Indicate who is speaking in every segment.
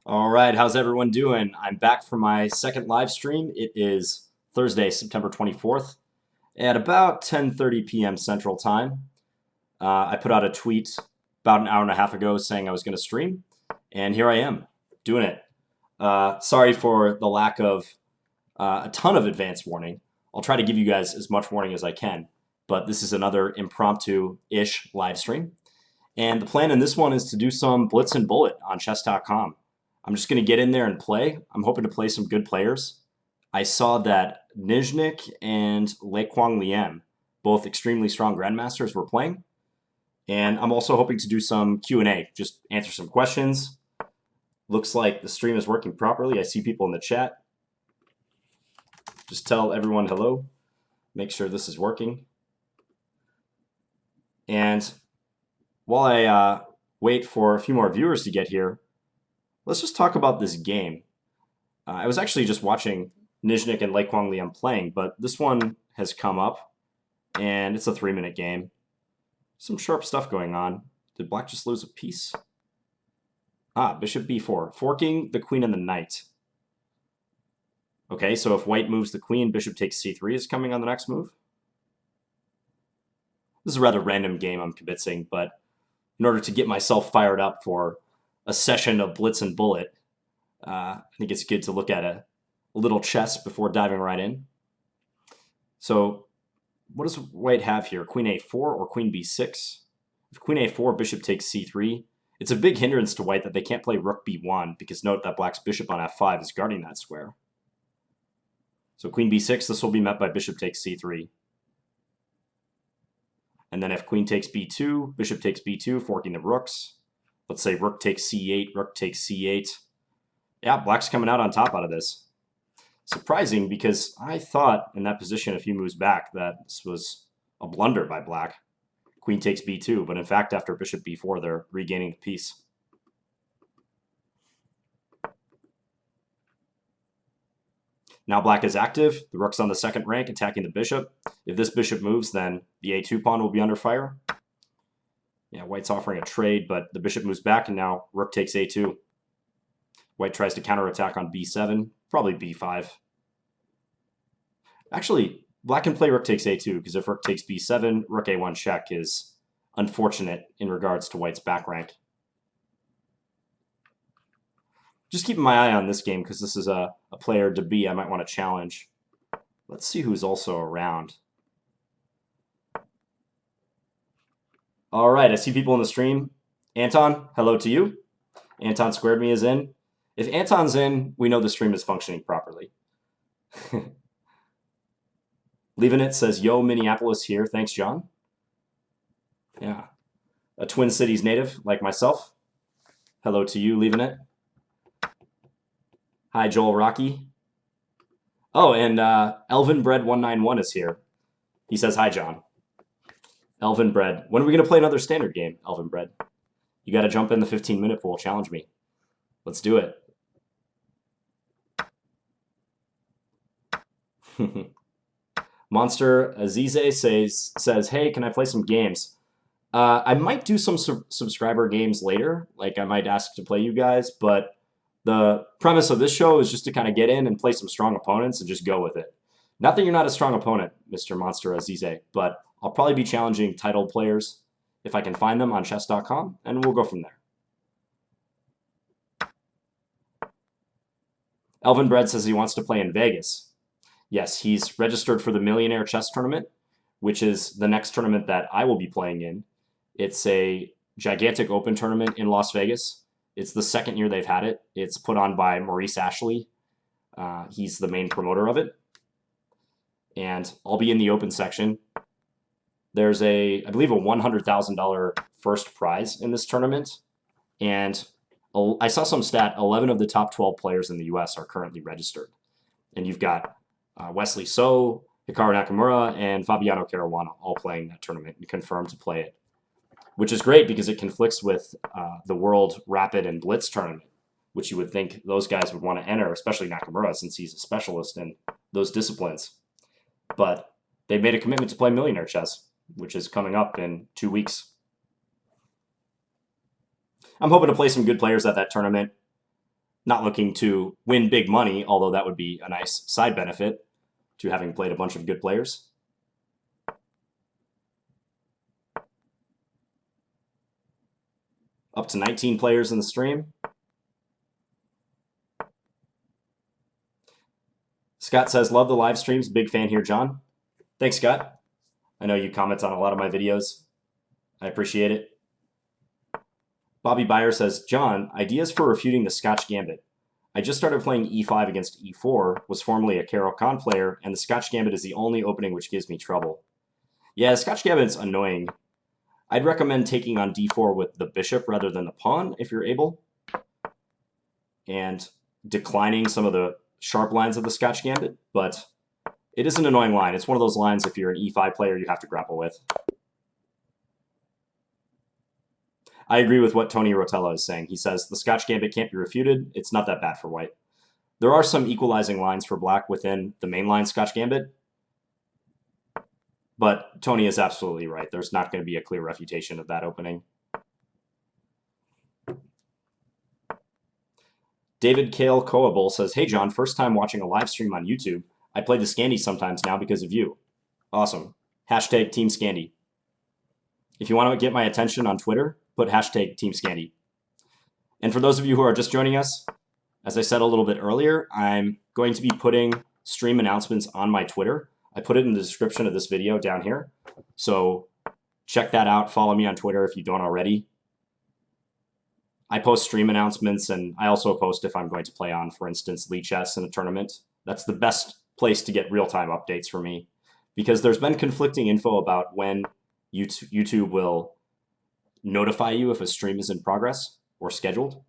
Speaker 1: All right, how's everyone doing? I'm back for my second live stream. It is Thursday, September 24th at about 10:30 p.m. Central Time. I put out a tweet about an hour and a half ago saying I was going to stream, and here I am doing it. Sorry for the lack of a ton of advance warning. I'll try to give you guys as much warning as I can, but this is another impromptu-ish live stream. And the plan in this one is to do some Blitz and Bullet on chess.com. I'm just going to get in there and play. I'm hoping to play some good players. I saw that Nizhnik and Leikwang Liem, both extremely strong grandmasters, were playing. And I'm also hoping to do some Q&A, just answer some questions. Looks like the stream is working properly. I see people in the chat. Just tell everyone hello. Make sure this is working. And while I wait for a few more viewers to get here, let's just talk about this game. I was actually just watching Nizhnik and Leikwang Liem playing, but this one has come up, and it's a 3-minute game. Some sharp stuff going on. Did black just lose a piece? Bishop b4, forking the queen and the knight. Okay, so if white moves the queen, bishop takes c3 is coming on the next move. This is a rather random game I'm kibitzing, but in order to get myself fired up for a session of Blitz and Bullet, I think it's good to look at a little chess before diving right in. So what does white have here? Queen a4 or queen b6? If queen a4, bishop takes c3. It's a big hindrance to white that they can't play rook b1, because note that black's bishop on f5 is guarding that square. So queen b6, this will be met by bishop takes c3. And then if queen takes b2, bishop takes b2, forking the rooks. Let's say rook takes c8, rook takes c8. Yeah, black's coming out on top out of this. Surprising, because I thought in that position a few moves back that this was a blunder by black. Queen takes b2, but in fact after bishop b4 they're regaining the piece. Now black is active. The rook's on the second rank attacking the bishop. If this bishop moves, then the a2 pawn will be under fire. Yeah, white's offering a trade, but the bishop moves back, and now rook takes a2. White tries to counterattack on b7, probably b5. Actually, black can play rook takes a2, because if rook takes b7, rook a1 check is unfortunate in regards to white's back rank. Just keeping my eye on this game, because this is a player to be I might want to challenge. Let's see who's also around. All right, I see people in the stream. Anton, hello to you. Anton Squared Me is in. If Anton's in, we know the stream is functioning properly. Leaving It says, yo, Minneapolis here. Thanks, John. Yeah. A Twin Cities native like myself. Hello to you, Leaving It. Hi, Joel Rocky. Oh, and Elvin Bread 191 is here. He says, hi, John. Elvin Bread. When are we going to play another standard game, Elvin Bread? You got to jump in the 15-minute pool. Challenge me. Let's do it. Monster Azize says, hey, can I play some games? I might do some subscriber games later. Like, I might ask to play you guys, but the premise of this show is just to kind of get in and play some strong opponents and just go with it. Not that you're not a strong opponent, Mr. Monster Azize, but I'll probably be challenging titled players if I can find them on chess.com, and we'll go from there. Elvin Bread says he wants to play in Vegas. Yes, he's registered for the Millionaire Chess Tournament, which is the next tournament that I will be playing in. It's a gigantic open tournament in Las Vegas. It's the second year they've had it. It's put on by Maurice Ashley. He's the main promoter of it. And I'll be in the open section. There's I believe, a $100,000 first prize in this tournament. And I saw some stat, 11 of the top 12 players in the US are currently registered. And you've got Wesley So, Hikaru Nakamura, and Fabiano Caruana all playing that tournament and confirmed to play it. Which is great because it conflicts with the World Rapid and Blitz tournament, which you would think those guys would want to enter, especially Nakamura, since he's a specialist in those disciplines. But they made a commitment to play Millionaire Chess, which is coming up in 2 weeks. I'm hoping to play some good players at that tournament. Not looking to win big money, although that would be a nice side benefit to having played a bunch of good players. Up to 19 players in the stream. Scott says, love the live streams. Big fan here, John. Thanks, Scott. I know you comment on a lot of my videos. I appreciate it. Bobby Byer says, John, ideas for refuting the Scotch Gambit. I just started playing e5 against e4, was formerly a Caro-Kann player, and the Scotch Gambit is the only opening which gives me trouble. Yeah, the Scotch Gambit's annoying. I'd recommend taking on d4 with the bishop rather than the pawn if you're able, and declining some of the sharp lines of the Scotch Gambit, but it is an annoying line. It's one of those lines if you're an e5 player you have to grapple with. I agree with what Tony Rotella is saying. He says the Scotch Gambit can't be refuted. It's not that bad for white. There are some equalizing lines for black within the mainline Scotch Gambit, but Tony is absolutely right. There's not going to be a clear refutation of that opening. David Kale Coable says, hey, John, first time watching a live stream on YouTube. I play the Scandy sometimes now because of you. Awesome. Hashtag Team Scandy. If you want to get my attention on Twitter, put hashtag Team Scandy. And for those of you who are just joining us, as I said a little bit earlier, I'm going to be putting stream announcements on my Twitter. I put it in the description of this video down here. So check that out. Follow me on Twitter if you don't already. I post stream announcements, and I also post if I'm going to play on, for instance, Lee Chess in a tournament. That's the best place to get real-time updates for me, because there's been conflicting info about when YouTube will notify you if a stream is in progress or scheduled.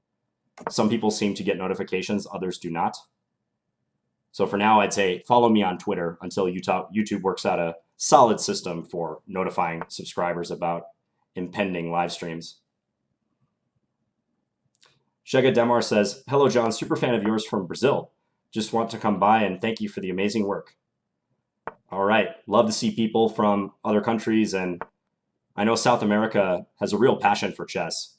Speaker 1: Some people seem to get notifications, others do not. So for now, I'd say follow me on Twitter until YouTube works out a solid system for notifying subscribers about impending live streams. Shega Demar says, hello, John, super fan of yours from Brazil. Just want to come by and thank you for the amazing work. All right. Love to see people from other countries, and I know South America has a real passion for chess.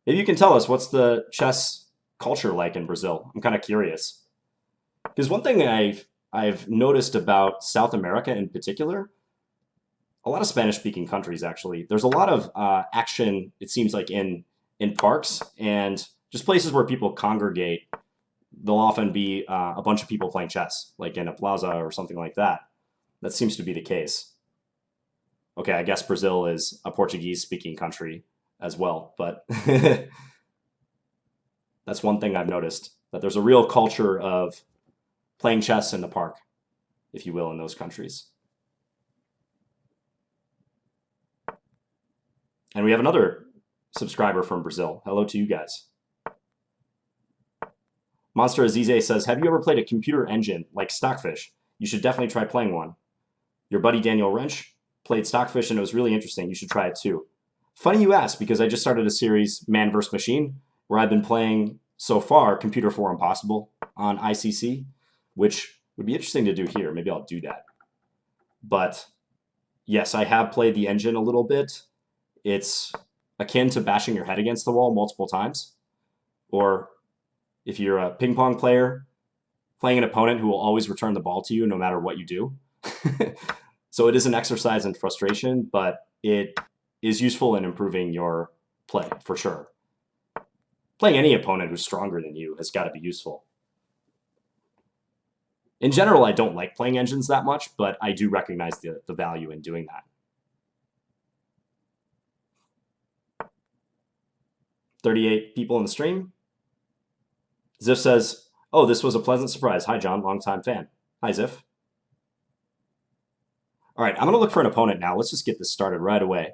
Speaker 1: Maybe you can tell us, what's the chess culture like in Brazil? I'm kind of curious. Because one thing I've noticed about South America in particular, a lot of Spanish-speaking countries actually, there's a lot of action, it seems like, in parks and just places where people congregate. There'll often be a bunch of people playing chess, like in a plaza or something like that. That seems to be the case. Okay, I guess Brazil is a Portuguese-speaking country as well, but that's one thing I've noticed, that there's a real culture of playing chess in the park, if you will, in those countries. And we have another subscriber from Brazil. Hello to you guys. Monster Azize says, have you ever played a computer engine like Stockfish? You should definitely try playing one. Your buddy Daniel Wrench played Stockfish and it was really interesting. You should try it too. Funny you ask, because I just started a series, Man vs. Machine, where I've been playing so far Computer for Impossible on ICC, which would be interesting to do here. Maybe I'll do that. But yes, I have played the engine a little bit. It's akin to bashing your head against the wall multiple times. Or if you're a ping pong player, playing an opponent who will always return the ball to you no matter what you do. So it is an exercise in frustration, but it is useful in improving your play, for sure. Playing any opponent who's stronger than you has got to be useful. In general, I don't like playing engines that much, but I do recognize the value in doing that. 38 people in the stream. Ziff says, oh, this was a pleasant surprise. Hi, John, longtime fan. Hi, Ziff. All right, I'm going to look for an opponent now. Let's just get this started right away.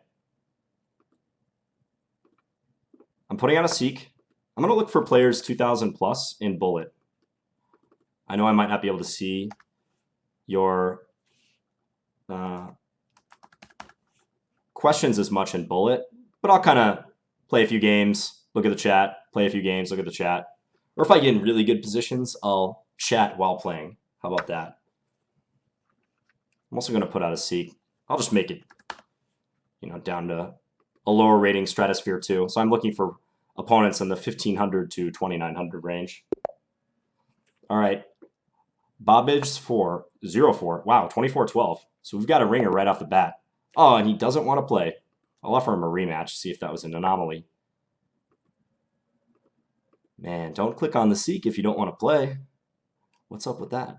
Speaker 1: I'm putting on a Seek. I'm going to look for players 2,000 plus in Bullet. I know I might not be able to see your questions as much in Bullet, but I'll kind of play a few games, look at the chat, play a few games, look at the chat. Or if I get in really good positions, I'll chat while playing. How about that? I'm also going to put out a Seek. I'll just make it, down to a lower rating Stratosphere 2. So I'm looking for opponents in the 1500 to 2900 range. All right. Bobbage 404. Wow, 24-12. So we've got a ringer right off the bat. Oh, and he doesn't want to play. I'll offer him a rematch, see if that was an anomaly. Man, don't click on the seek if you don't want to play. What's up with that?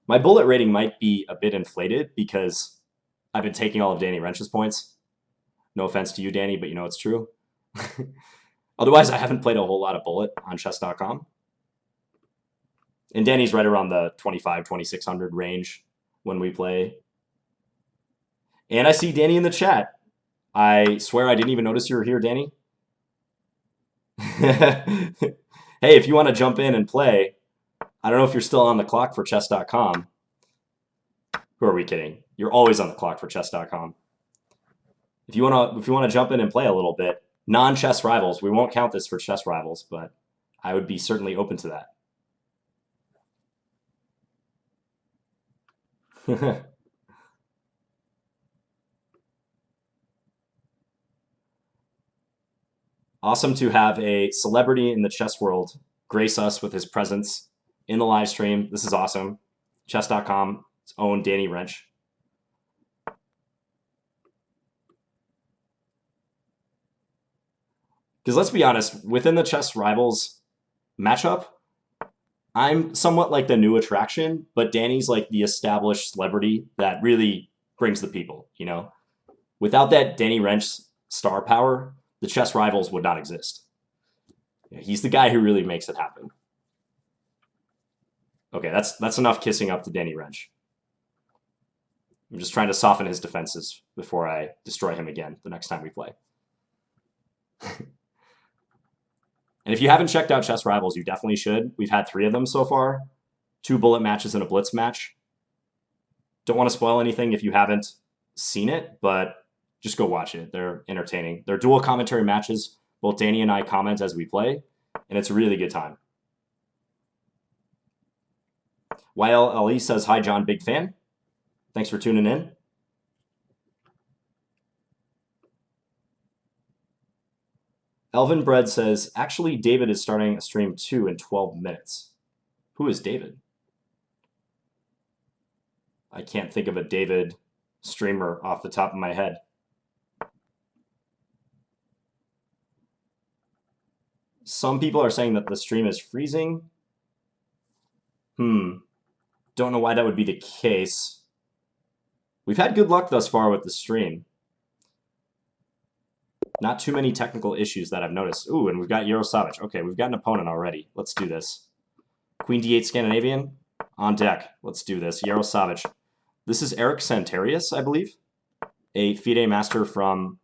Speaker 1: My bullet rating might be a bit inflated because I've been taking all of Danny Wrench's points. No offense to you, Danny, but you know it's true. Otherwise, I haven't played a whole lot of bullet on chess.com. And Danny's right around the 25-2600 range when we play. And I see Danny in the chat. I swear I didn't even notice you were here, Danny. Hey, if you want to jump in and play, I don't know if you're still on the clock for chess.com. Who are we kidding? You're always on the clock for chess.com. If you want to jump in and play a little bit, non-chess rivals, we won't count this for chess rivals, but I would be certainly open to that. Awesome to have a celebrity in the chess world grace us with his presence in the live stream. This is awesome. Chess.com's own Danny Wrench. Because let's be honest, within the chess rivals matchup, I'm somewhat like the new attraction, but Danny's like the established celebrity that really brings the people, you know? Without that Danny Wrench star power, the chess rivals would not exist. He's the guy who really makes it happen. Okay, that's enough kissing up to Danny Wrench. I'm just trying to soften his defenses before I destroy him again the next time we play. And if you haven't checked out Chess Rivals, you definitely should. We've had 3 of them so far. 2 bullet matches and a blitz match. Don't want to spoil anything if you haven't seen it, but just go watch it. They're entertaining. They're dual commentary matches. Both Danny and I comment as we play, and it's a really good time. YLLE says, hi, John, big fan. Thanks for tuning in. Elvin Bread says, actually, David is starting a stream too in 12 minutes. Who is David? I can't think of a David streamer off the top of my head. Some people are saying that the stream is freezing. Don't know why that would be the case. We've had good luck thus far with the stream. Not too many technical issues that I've noticed. Ooh, and we've got Yaroslavic. Okay, we've got an opponent already. Let's do this. Queen d8 Scandinavian on deck. Let's do this. Yaroslavic. This is Eric Santarius, I believe. A FIDE master from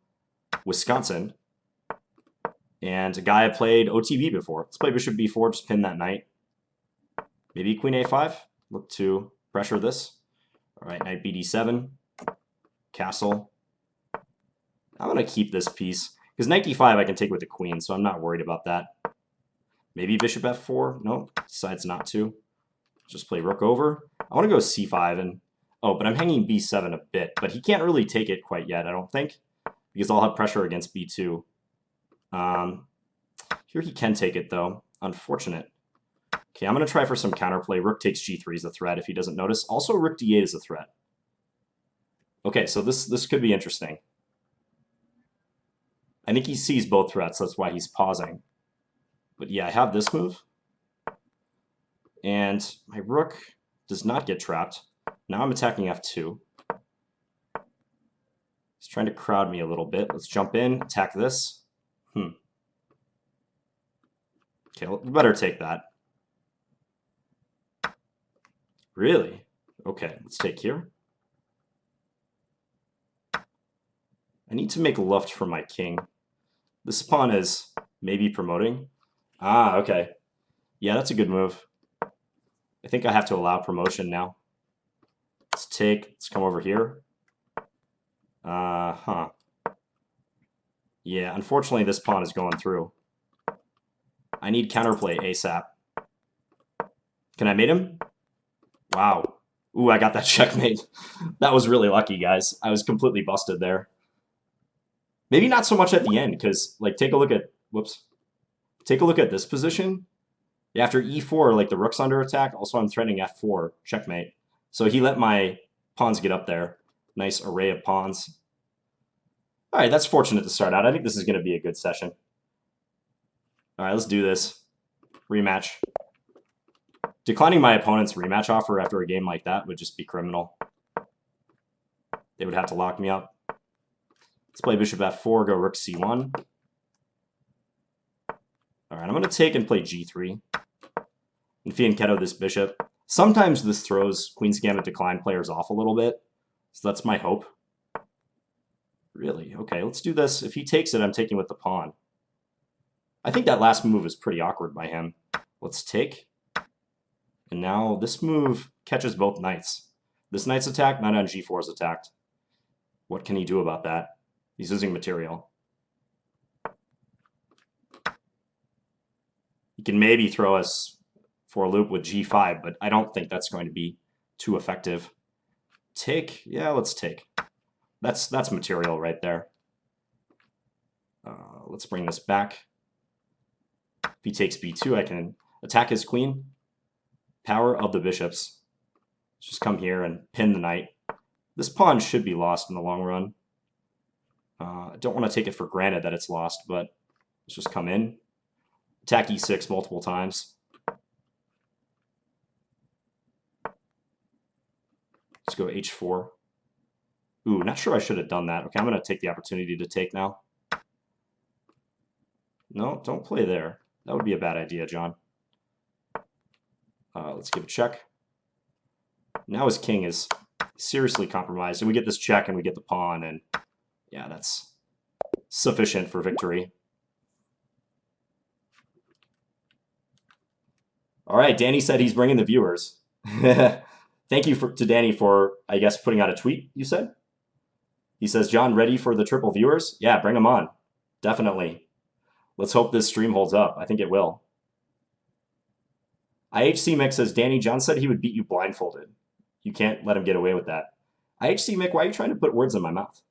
Speaker 1: Wisconsin. And a guy I played OTB before. Let's play bishop b4, just pin that knight. Maybe queen a5. Look to pressure this. All right, knight bd7. Castle. I'm going to keep this piece. Because knight d5 I can take with the queen, so I'm not worried about that. Maybe bishop f4. No, decides not to. Just play rook over. I want to go c5 and... Oh, but I'm hanging b7 a bit. But he can't really take it quite yet, I don't think. Because I'll have pressure against b2. Here he can take it, though. Unfortunate. Okay, I'm going to try for some counterplay. Rook takes g3 is a threat if he doesn't notice. Also, rook d8 is a threat. Okay, so this could be interesting. I think he sees both threats. That's why he's pausing. But yeah, I have this move. And my rook does not get trapped. Now I'm attacking f2. He's trying to crowd me a little bit. Let's jump in, attack this. Okay, we better take that. Really? Okay, let's take here. I need to make luft for my king. This pawn is maybe promoting. Ah, okay. Yeah, that's a good move. I think I have to allow promotion now. Let's come over here. Yeah, unfortunately this pawn is going through. I need counterplay ASAP. Can I mate him? Wow. Ooh, I got that checkmate. That was really lucky, guys. I was completely busted there. Maybe not so much at the end, because, like, take a look at... Whoops. Take a look at this position. After e4, like, the rook's under attack. Also, I'm threatening f4. Checkmate. So he let my pawns get up there. Nice array of pawns. All right, that's fortunate to start out. I think this is going to be a good session. All right, let's do this. Rematch. Declining my opponent's rematch offer after a game like that would just be criminal. They would have to lock me up. Let's play bishop f4, go rook c1. All right, I'm going to take and play g3. And fianchetto this bishop. Sometimes this throws Queen's Gambit decline players off a little bit. So that's my hope. Really? Okay, let's do this. If he takes it, I'm taking with the pawn. I think that last move is pretty awkward by him. Let's take. And now this move catches both knights. This knight's attacked, knight on g4 is attacked. What can he do about that? He's losing material. He can maybe throw us for a loop with g5, but I don't think that's going to be too effective. Take? Yeah, let's take. That's material right there. Let's bring this back. If he takes b2, I can attack his queen. Power of the bishops. Let's just come here and pin the knight. This pawn should be lost in the long run. I don't want to take it for granted that it's lost, but let's just come in. Attack e6 multiple times. Let's go h4. Ooh, not sure I should have done that. Okay, I'm going to take the opportunity to take now. No, don't play there. That would be a bad idea, John. Let's give a check. Now his king is seriously compromised. And we get this check and we get the pawn. And yeah, that's sufficient for victory. All right, Danny said he's bringing the viewers. Thank you to Danny for, I guess, putting out a tweet, you said? He says, John, ready for the triple viewers? Yeah, bring them on. Definitely. Let's hope this stream holds up. I think it will. IHC Mick says, Danny, John said he would beat you blindfolded. You can't let him get away with that. IHC Mick, why are you trying to put words in my mouth?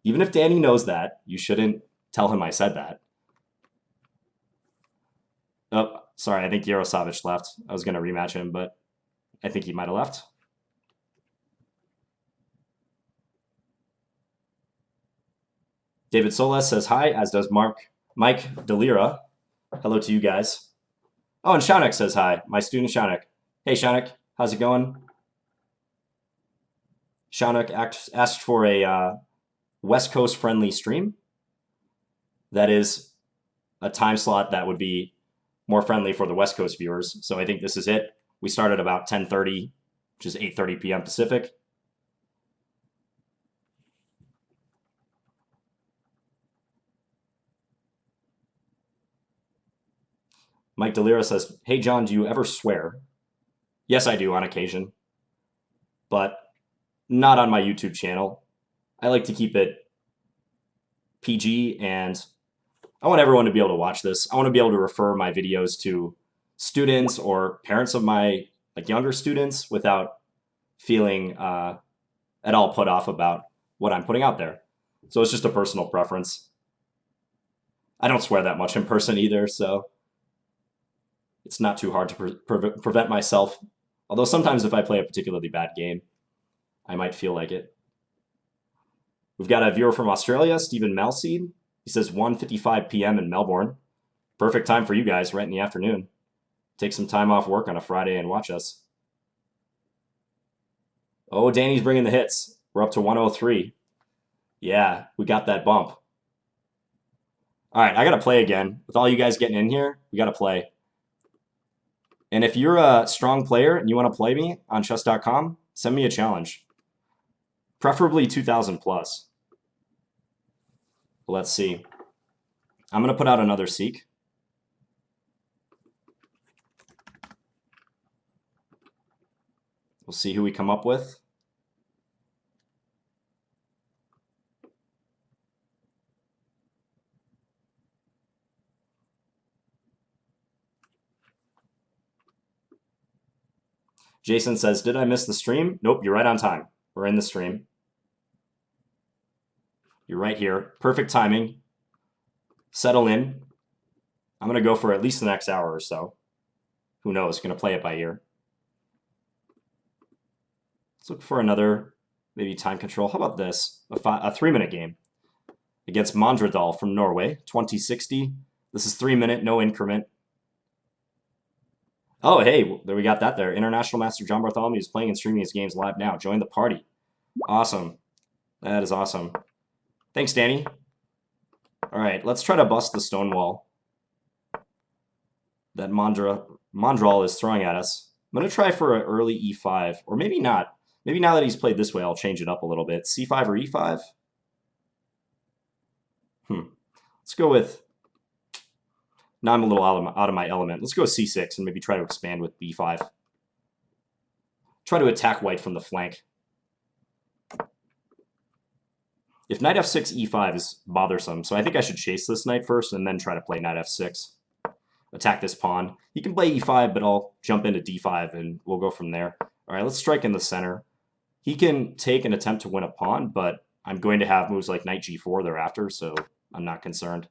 Speaker 1: Even if Danny knows that, you shouldn't tell him I said that. Oh, sorry, I think Yarosavich left. I was going to rematch him, but I think he might have left. David Soles says hi, as does Mike Delira. Hello to you guys. Oh, and Shaunak says hi. My student Shaunak. Hey, Shaunak. How's it going? Shaunak asked for a West Coast friendly stream. That is a time slot that would be more friendly for the West Coast viewers. So I think this is it. We start at about 10:30, which is 8:30 p.m. Pacific. Mike Delira says, hey, John, do you ever swear? Yes, I do on occasion, but not on my YouTube channel. I like to keep it PG, and I want everyone to be able to watch this. I want to be able to refer my videos to students or parents of my younger students without feeling at all put off about what I'm putting out there. So it's just a personal preference. I don't swear that much in person either, so it's not too hard to prevent myself. Although sometimes if I play a particularly bad game, I might feel like it. We've got a viewer from Australia, Stephen Malseed. He says 1:55 p.m. in Melbourne. Perfect time for you guys, right in the afternoon. Take some time off work on a Friday and watch us. Oh, Danny's bringing the hits. We're up to 103. Yeah, we got that bump. All right, I got to play again. With all you guys getting in here, we got to play. And if you're a strong player and you want to play me on chess.com, send me a challenge. Preferably 2,000 plus. Let's see. I'm going to put out another seek. We'll see who we come up with. Jason says, did I miss the stream? Nope, you're right on time. We're in the stream. You're right here. Perfect timing. Settle in. I'm going to go for at least the next hour or so. Who knows? Going to play it by ear. Let's look for another, maybe time control. How about this? A 3-minute game against Mondradal from Norway, 2060. This is 3-minute, no increment. Oh, hey, there we got that there. International Master John Bartholomew is playing and streaming his games live now. Join the party. Awesome. That is awesome. Thanks, Danny. All right, let's try to bust the stone wall that Mondral is throwing at us. I'm going to try for an early e5, or maybe not. Maybe now that he's played this way, I'll change it up a little bit. c5 or e5? Let's go with... Now I'm a little out of my element. Let's go c6 and maybe try to expand with b5. Try to attack white from the flank. If knight f6, e5 is bothersome, so I think I should chase this knight first and then try to play knight f6. Attack this pawn. He can play e5, but I'll jump into d5 and we'll go from there. All right, let's strike in the center. He can take an attempt to win a pawn, but I'm going to have moves like knight g4 thereafter, so I'm not concerned.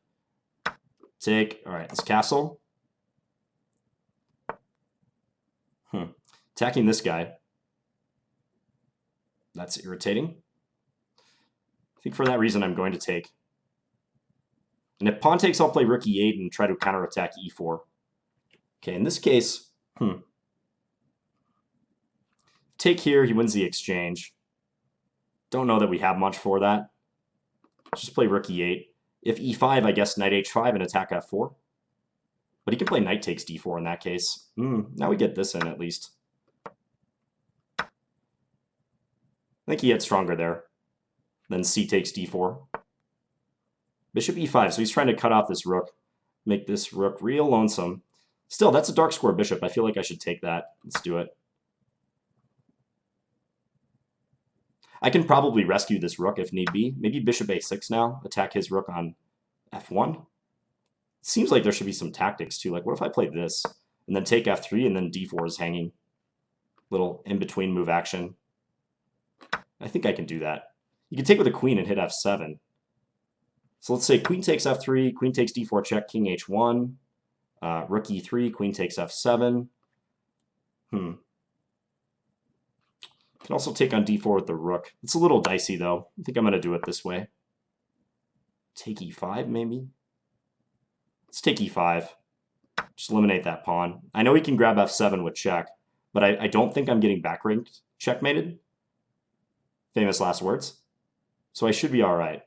Speaker 1: Take. All right, let's castle. Attacking this guy. That's irritating. I think for that reason I'm going to take. And if pawn takes, I'll play rook e8 and try to counterattack e4. Okay, in this case, take here, he wins the exchange. Don't know that we have much for that. Just play rook e8. If e5, I guess knight h5 and attack f4. But he can play knight takes d4 in that case. Now we get this in at least. I think he had stronger there. Then c takes d4. Bishop e5, so he's trying to cut off this rook. Make this rook real lonesome. Still, that's a dark square bishop. I feel like I should take that. Let's do it. I can probably rescue this rook if need be. Maybe bishop a6 now. Attack his rook on f1. Seems like there should be some tactics too. Like, what if I play this and then take f3 and then d4 is hanging? Little in-between move action. I think I can do that. You can take with a queen and hit f7. So let's say queen takes f3, queen takes d4 check, king h1, rook e3, queen takes f7. Can also take on d4 with the rook. It's a little dicey though. I think I'm going to do it this way. Take e5 maybe? Let's take e5. Just eliminate that pawn. I know he can grab f7 with check, but I don't think I'm getting back ranked checkmated. Famous last words. So I should be all right.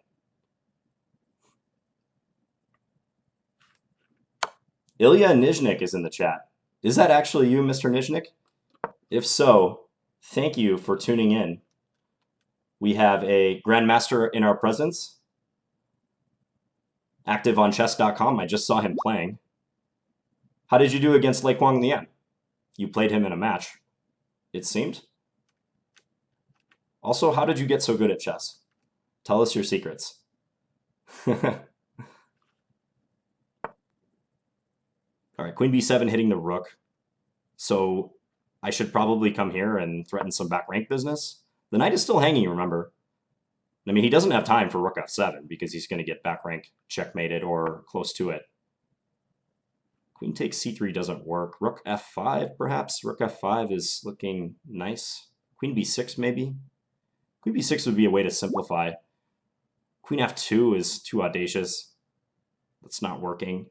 Speaker 1: Ilya Nizhnik is in the chat. Is that actually you, Mr. Nizhnik? If so, thank you for tuning in. We have a grandmaster in our presence, active on chess.com. I just saw him playing. How did you do against Lei Kwang Lian? You played him in a match, it seemed. Also, how did you get so good at chess? Tell us your secrets. All right, queen b7 hitting the rook. So I should probably come here and threaten some back rank business. The knight is still hanging, remember. I mean, he doesn't have time for rook f7 because he's going to get back rank checkmated or close to it. Queen takes c3 doesn't work. Rook f5, perhaps? Rook f5 is looking nice. Queen b6, maybe? Queen b6 would be a way to simplify. Queen f2 is too audacious. That's not working.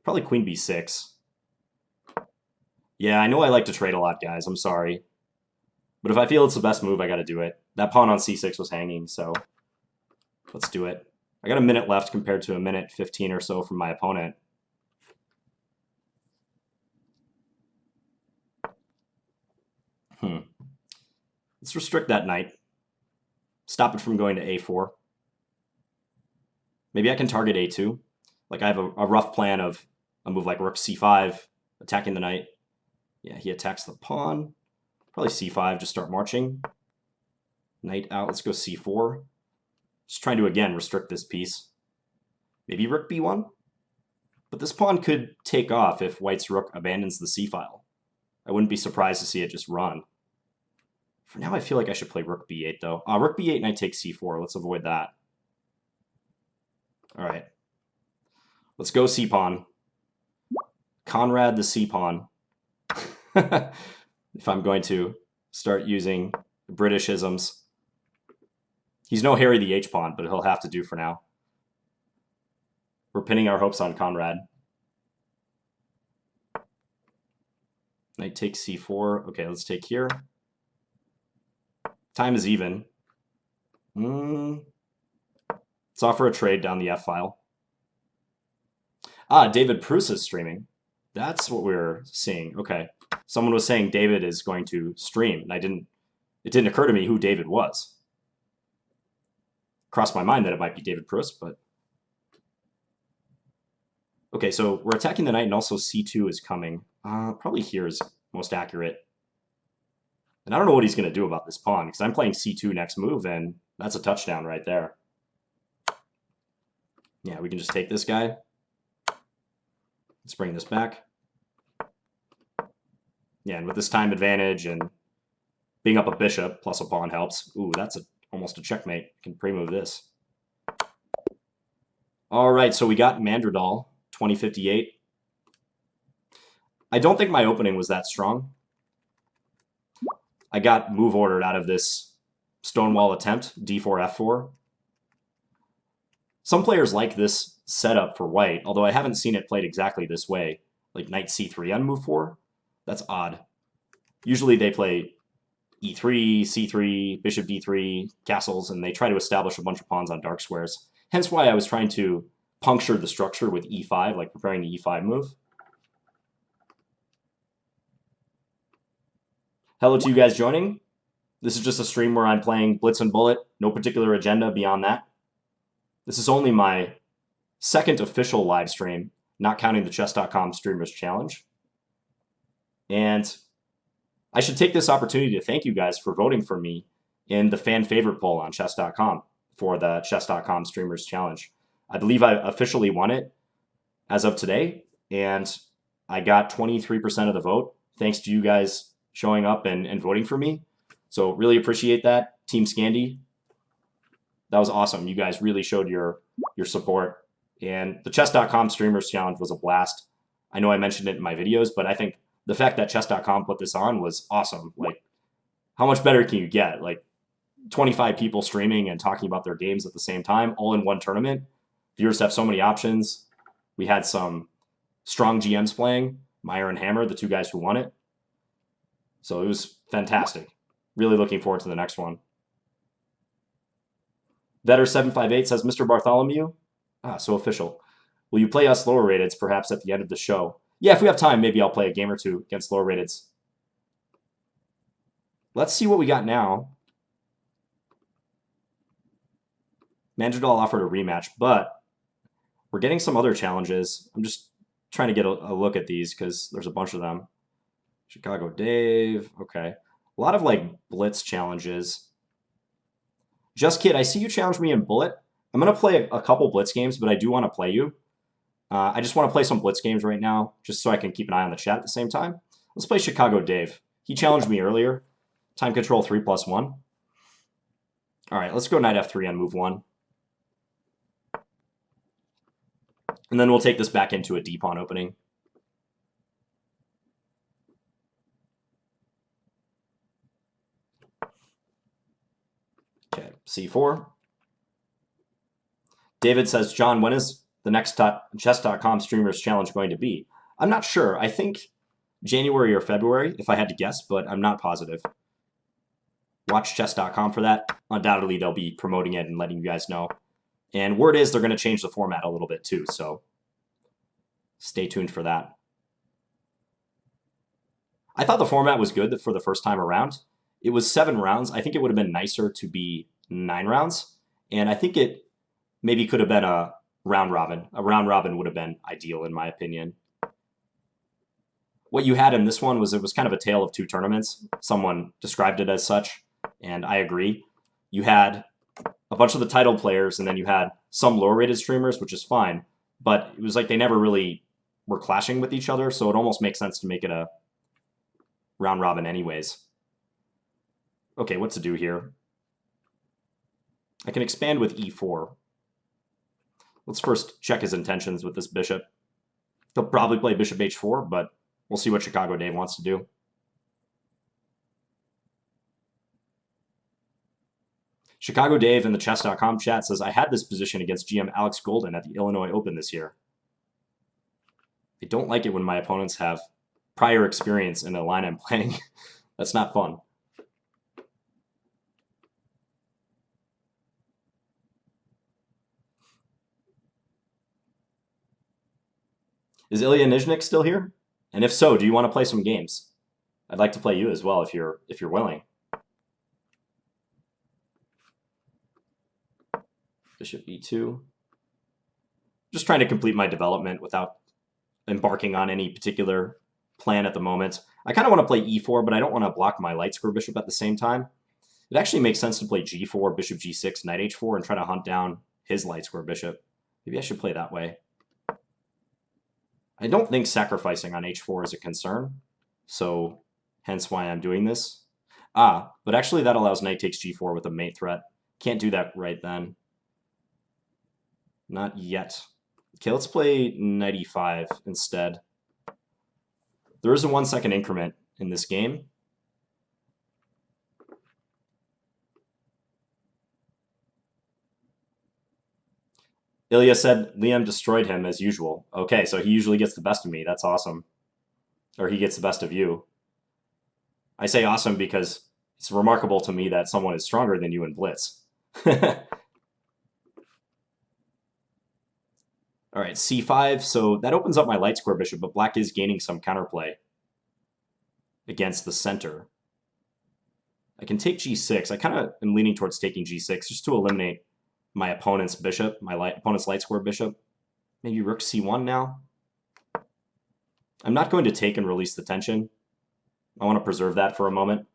Speaker 1: Probably queen b6. Yeah, I know I like to trade a lot, guys. I'm sorry. But if I feel it's the best move, I got to do it. That pawn on c6 was hanging, so let's do it. I got a minute left compared to a minute 15 or so from my opponent. Let's restrict that knight. Stop it from going to a4. Maybe I can target a2. Like I have a rough plan of a move like rook c5, attacking the knight. Yeah, he attacks the pawn. Probably c5, just start marching. Knight out, let's go c4. Just trying to, again, restrict this piece. Maybe rook b1? But this pawn could take off if white's rook abandons the c-file. I wouldn't be surprised to see it just run. For now, I feel like I should play rook b8, though. Rook b8, knight takes c4. Let's avoid that. All right. Let's go c-pawn. Conrad the c-pawn. If I'm going to start using British isms. He's no Harry the h-pawn, but he'll have to do for now. We're pinning our hopes on Conrad. Knight takes c4. Okay, let's take here. Time is even. Let's offer a trade down the f-file. David Prusa is streaming. That's what we're seeing. Okay. Someone was saying David is going to stream, and it didn't occur to me who David was. Crossed my mind that it might be David Prusa, but... Okay, so we're attacking the knight, and also c2 is coming. Probably here is most accurate. And I don't know what he's going to do about this pawn, because I'm playing c2 next move, and that's a touchdown right there. Yeah, we can just take this guy. Let's bring this back. Yeah, and with this time advantage and being up a bishop plus a pawn helps. Ooh, that's almost a checkmate. I can pre-move this. All right, so we got Mandradal, 2058. I don't think my opening was that strong. I got move ordered out of this stonewall attempt, d4, f4. Some players like this setup for white, although I haven't seen it played exactly this way, like knight c3 on move 4. That's odd. Usually they play e3, c3, bishop d3, castles, and they try to establish a bunch of pawns on dark squares. Hence why I was trying to puncture the structure with e5, like preparing the e5 move. Hello to you guys joining. This is just a stream where I'm playing Blitz and Bullet. No particular agenda beyond that. This is only my second official live stream, not counting the chess.com Streamers Challenge. And I should take this opportunity to thank you guys for voting for me in the fan favorite poll on chess.com for the chess.com Streamers Challenge. I believe I officially won it as of today, and I got 23% of the vote, thanks to you guys showing up and voting for me. So really appreciate that, Team Scandy. That was awesome. You guys really showed your support. And the chess.com Streamers Challenge was a blast. I know I mentioned it in my videos, but I think the fact that chess.com put this on was awesome. Like, how much better can you get? Like, 25 people streaming and talking about their games at the same time, all in one tournament. Viewers have so many options. We had some strong GMs playing, Meyer and Hammer, the two guys who won it. So it was fantastic. Really looking forward to the next one. Vetter758 says, Mr. Bartholomew, so official. Will you play us lower rateds perhaps at the end of the show? Yeah, if we have time, maybe I'll play a game or two against lower rateds. Let's see what we got now. Mandradal offered a rematch, but we're getting some other challenges. I'm just trying to get a look at these because there's a bunch of them. Chicago Dave, okay. A lot of like Blitz challenges. Just Kid, I see you challenged me in Bullet. I'm going to play a couple Blitz games, but I do want to play you. I just want to play some Blitz games right now, just so I can keep an eye on the chat at the same time. Let's play Chicago Dave. He challenged me earlier. Time control 3+1. All right, let's go knight f3 on move 1. And then we'll take this back into a d-pawn opening. Okay, c4. David says, John, when is the next chess.com Streamers Challenge going to be? I'm not sure. I think January or February, if I had to guess, but I'm not positive. Watch chess.com for that. Undoubtedly, they'll be promoting it and letting you guys know. And word is they're going to change the format a little bit too, so stay tuned for that. I thought the format was good for the first time around. It was 7 rounds. I think it would have been nicer to be 9 rounds. And I think it maybe could have been a round robin. A round robin would have been ideal, in my opinion. What you had in this one was it was kind of a tale of 2 tournaments. Someone described it as such, and I agree. You had a bunch of the title players, and then you had some lower-rated streamers, which is fine. But it was like they never really were clashing with each other, so it almost makes sense to make it a round robin anyways. Okay, what to do here? I can expand with e4. Let's first check his intentions with this bishop. He'll probably play bishop h4, but we'll see what Chicago Dave wants to do. Chicago Dave in the chess.com chat says, I had this position against GM Alex Golden at the Illinois Open this year. I don't like it when my opponents have prior experience in a line I'm playing. That's not fun. Is Ilya Nizhnik still here? And if so, do you want to play some games? I'd like to play you as well if you're willing. Bishop e2. Just trying to complete my development without embarking on any particular plan at the moment. I kind of want to play e4, but I don't want to block my light square bishop at the same time. It actually makes sense to play g4, bishop g6, knight h4, and try to hunt down his light square bishop. Maybe I should play that way. I don't think sacrificing on h4 is a concern, so hence why I'm doing this. But actually that allows knight takes g4 with a mate threat. Can't do that right then. Not yet. Okay, let's play knight e5 instead. There is a 1 second increment in this game. Ilya said Liam destroyed him as usual. Okay, so he usually gets the best of me. That's awesome. Or he gets the best of you. I say awesome because it's remarkable to me that someone is stronger than you in Blitz. All right, c5. So that opens up my light square bishop, but black is gaining some counterplay against the center. I can take g6. I kind of am leaning towards taking g6 just to eliminate my opponent's bishop, opponent's light square bishop. Maybe rook c1 now. I'm not going to take and release the tension. I want to preserve that for a moment.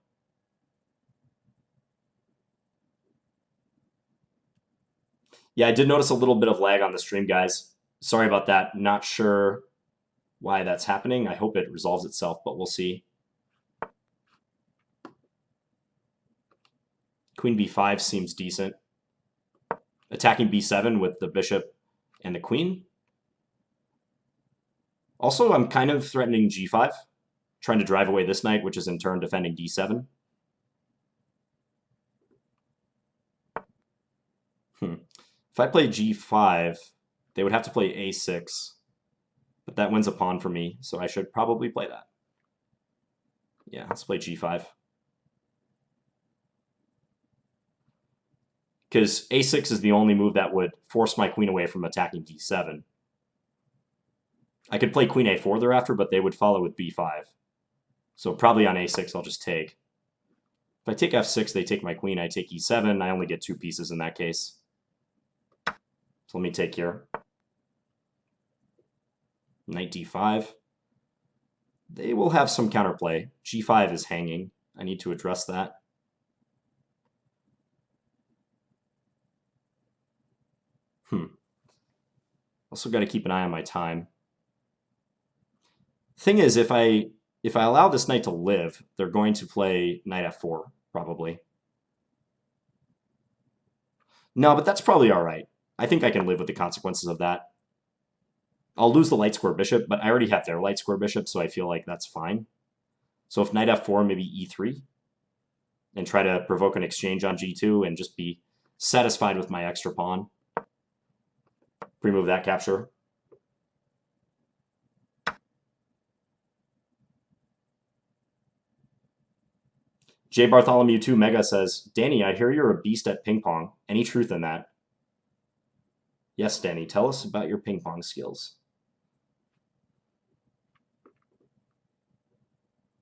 Speaker 1: Yeah, I did notice a little bit of lag on the stream, guys. Sorry about that. Not sure why that's happening. I hope it resolves itself, but we'll see. Queen b5 seems decent. Attacking b7 with the bishop and the queen. Also, I'm kind of threatening g5, trying to drive away this knight, which is in turn defending d7. If I play g5, they would have to play a6, but that wins a pawn for me, so I should probably play that. Yeah, let's play g5. Because a6 is the only move that would force my queen away from attacking d7. I could play queen a4 thereafter, but they would follow with b5. So probably on a6, I'll just take. If I take f6, they take my queen. I take e7. I only get 2 pieces in that case. So let me take here. Knight d5. They will have some counterplay. g5 is hanging. I need to address that. Also got to keep an eye on my time. Thing is, if I allow this knight to live, they're going to play knight f4, probably. No, but that's probably all right. I think I can live with the consequences of that. I'll lose the light square bishop, but I already have their light square bishop, so I feel like that's fine. So if knight f4, maybe e3, and try to provoke an exchange on g2 and just be satisfied with my extra pawn. Remove that capture. J Bartholomew 2 Mega says, Danny, I hear you're a beast at ping pong. Any truth in that? Yes, Danny, tell us about your ping pong skills.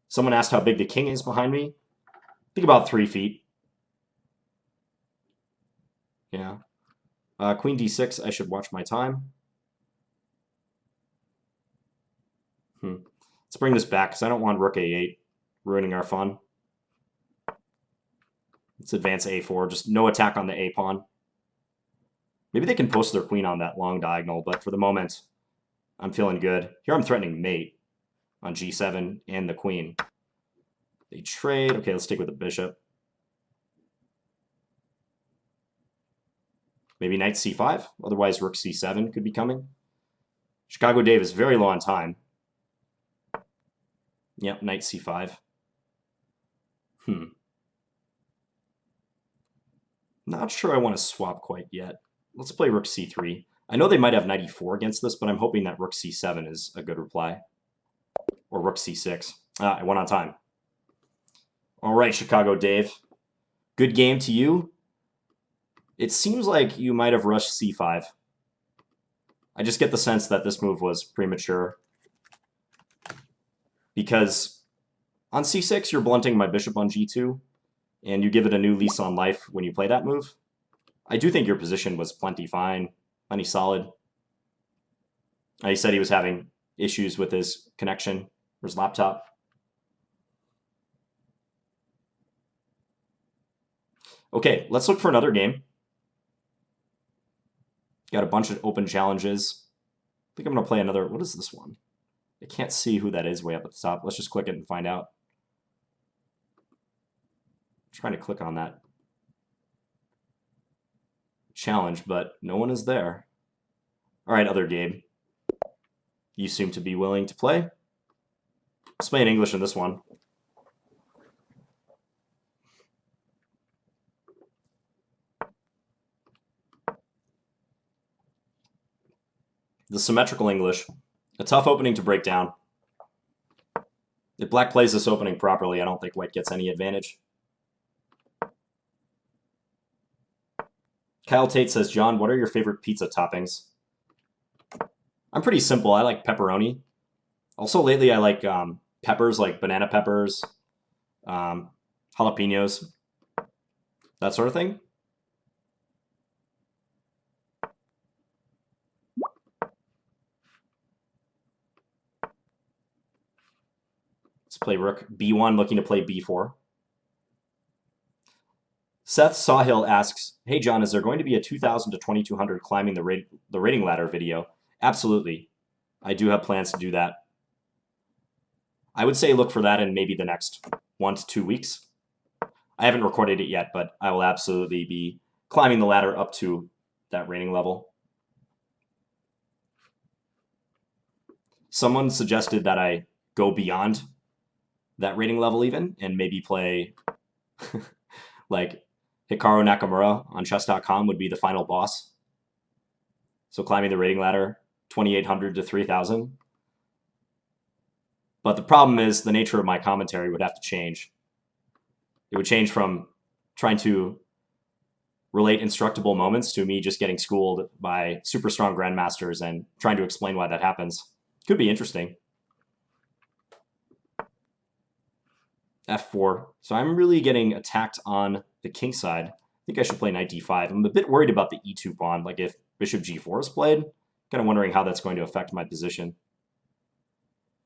Speaker 1: Someone asked how big the king is behind me. I think about 3 feet. Yeah. Queen d6, I should watch my time. Let's bring this back, because I don't want rook a8 ruining our fun. Let's advance a4, just no attack on the a pawn. Maybe they can post their queen on that long diagonal, but for the moment, I'm feeling good. Here I'm threatening mate on g7 and the queen. They trade. Okay, let's stick with the bishop. Maybe knight c5. Otherwise, rook c7 could be coming. Chicago Dave is very low on time. Yep, knight c5. Not sure I want to swap quite yet. Let's play rook c3. I know they might have knight e4 against this, but I'm hoping that rook c7 is a good reply. Or rook c6. I went on time. All right, Chicago Dave. Good game to you. It seems like you might have rushed c5. I just get the sense that this move was premature. Because on c6, you're blunting my bishop on g2, and you give it a new lease on life when you play that move. I do think your position was plenty fine, plenty solid. He said he was having issues with his connection, or his laptop. Okay, let's look for another game. Got a bunch of open challenges. I think I'm going to play another. What is this one? I can't see who that is way up at the top. Let's just click it and find out. I'm trying to click on that challenge, but no one is there. All right, other game. You seem to be willing to play. Let's play in English in this one. The symmetrical English. A tough opening to break down. If black plays this opening properly, I don't think white gets any advantage. Kyle Tate says, John, what are your favorite pizza toppings? I'm pretty simple. I like pepperoni. Also, lately, I like peppers, like banana peppers, jalapenos, that sort of thing. Let's play rook b1, looking to play b4. Seth Sawhill asks, hey, John, is there going to be a 2,000 to 2,200 climbing the rating ladder video? Absolutely. I do have plans to do that. I would say look for that in maybe the next 1 to 2 weeks. I haven't recorded it yet, but I will absolutely be climbing the ladder up to that rating level. Someone suggested that I go beyond that rating level even and maybe play like Hikaru Nakamura on chess.com would be the final boss. So climbing the rating ladder, 2,800 to 3,000. But the problem is the nature of my commentary would have to change. It would change from trying to relate instructable moments to me just getting schooled by super strong grandmasters and trying to explain why that happens. Could be interesting. F4. So I'm really getting attacked on the king side. I think I should play knight d5. I'm a bit worried about the e2 pawn. Like if bishop g4 is played, kind of wondering how that's going to affect my position.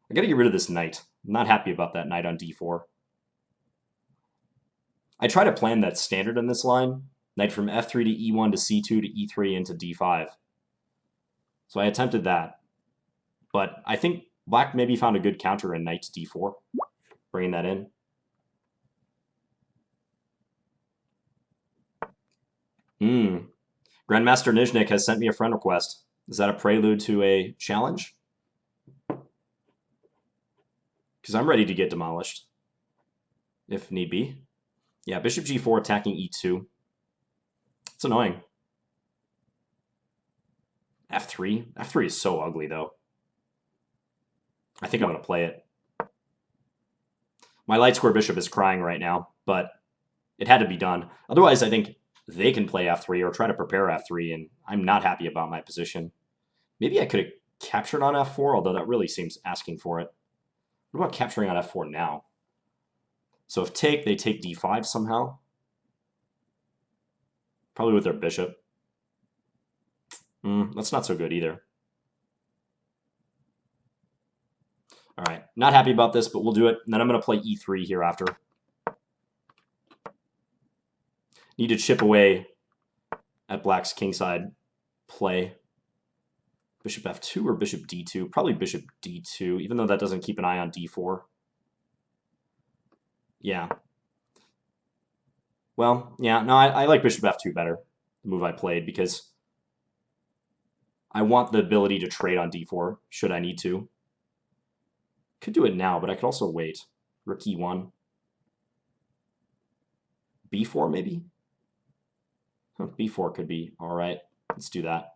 Speaker 1: I got to get rid of this knight. I'm not happy about that knight on d4. I try to plan that standard in this line. Knight from f3 to e1 to c2 to e3 into d5. So I attempted that. But I think black maybe found a good counter in knight to d4. Bringing that in. Grandmaster Nizhnik has sent me a friend request. Is that a prelude to a challenge? Because I'm ready to get demolished, if need be. Yeah, bishop g4 attacking e2. It's annoying. f3. f3 is so ugly, though. I think I'm going to play it. My light square bishop is crying right now, but it had to be done. Otherwise, I think they can play f3 or try to prepare f3, and I'm not happy about my position. Maybe I could have captured on f4, although that really seems asking for it. What about capturing on f4 now? So if take, they take d5 somehow. Probably with their bishop. That's not so good either. All right, not happy about this, but we'll do it. And then I'm going to play e3 here after. Need to chip away at black's kingside play. Bishop f2 or bishop d2? Probably bishop d2, even though that doesn't keep an eye on d4. Yeah. Well, yeah, no, I like bishop f2 better, the move I played, because I want the ability to trade on d4, should I need to. Could do it now, but I could also wait. Rook e1. b4, maybe? Huh, b4 could be all right. Let's do that.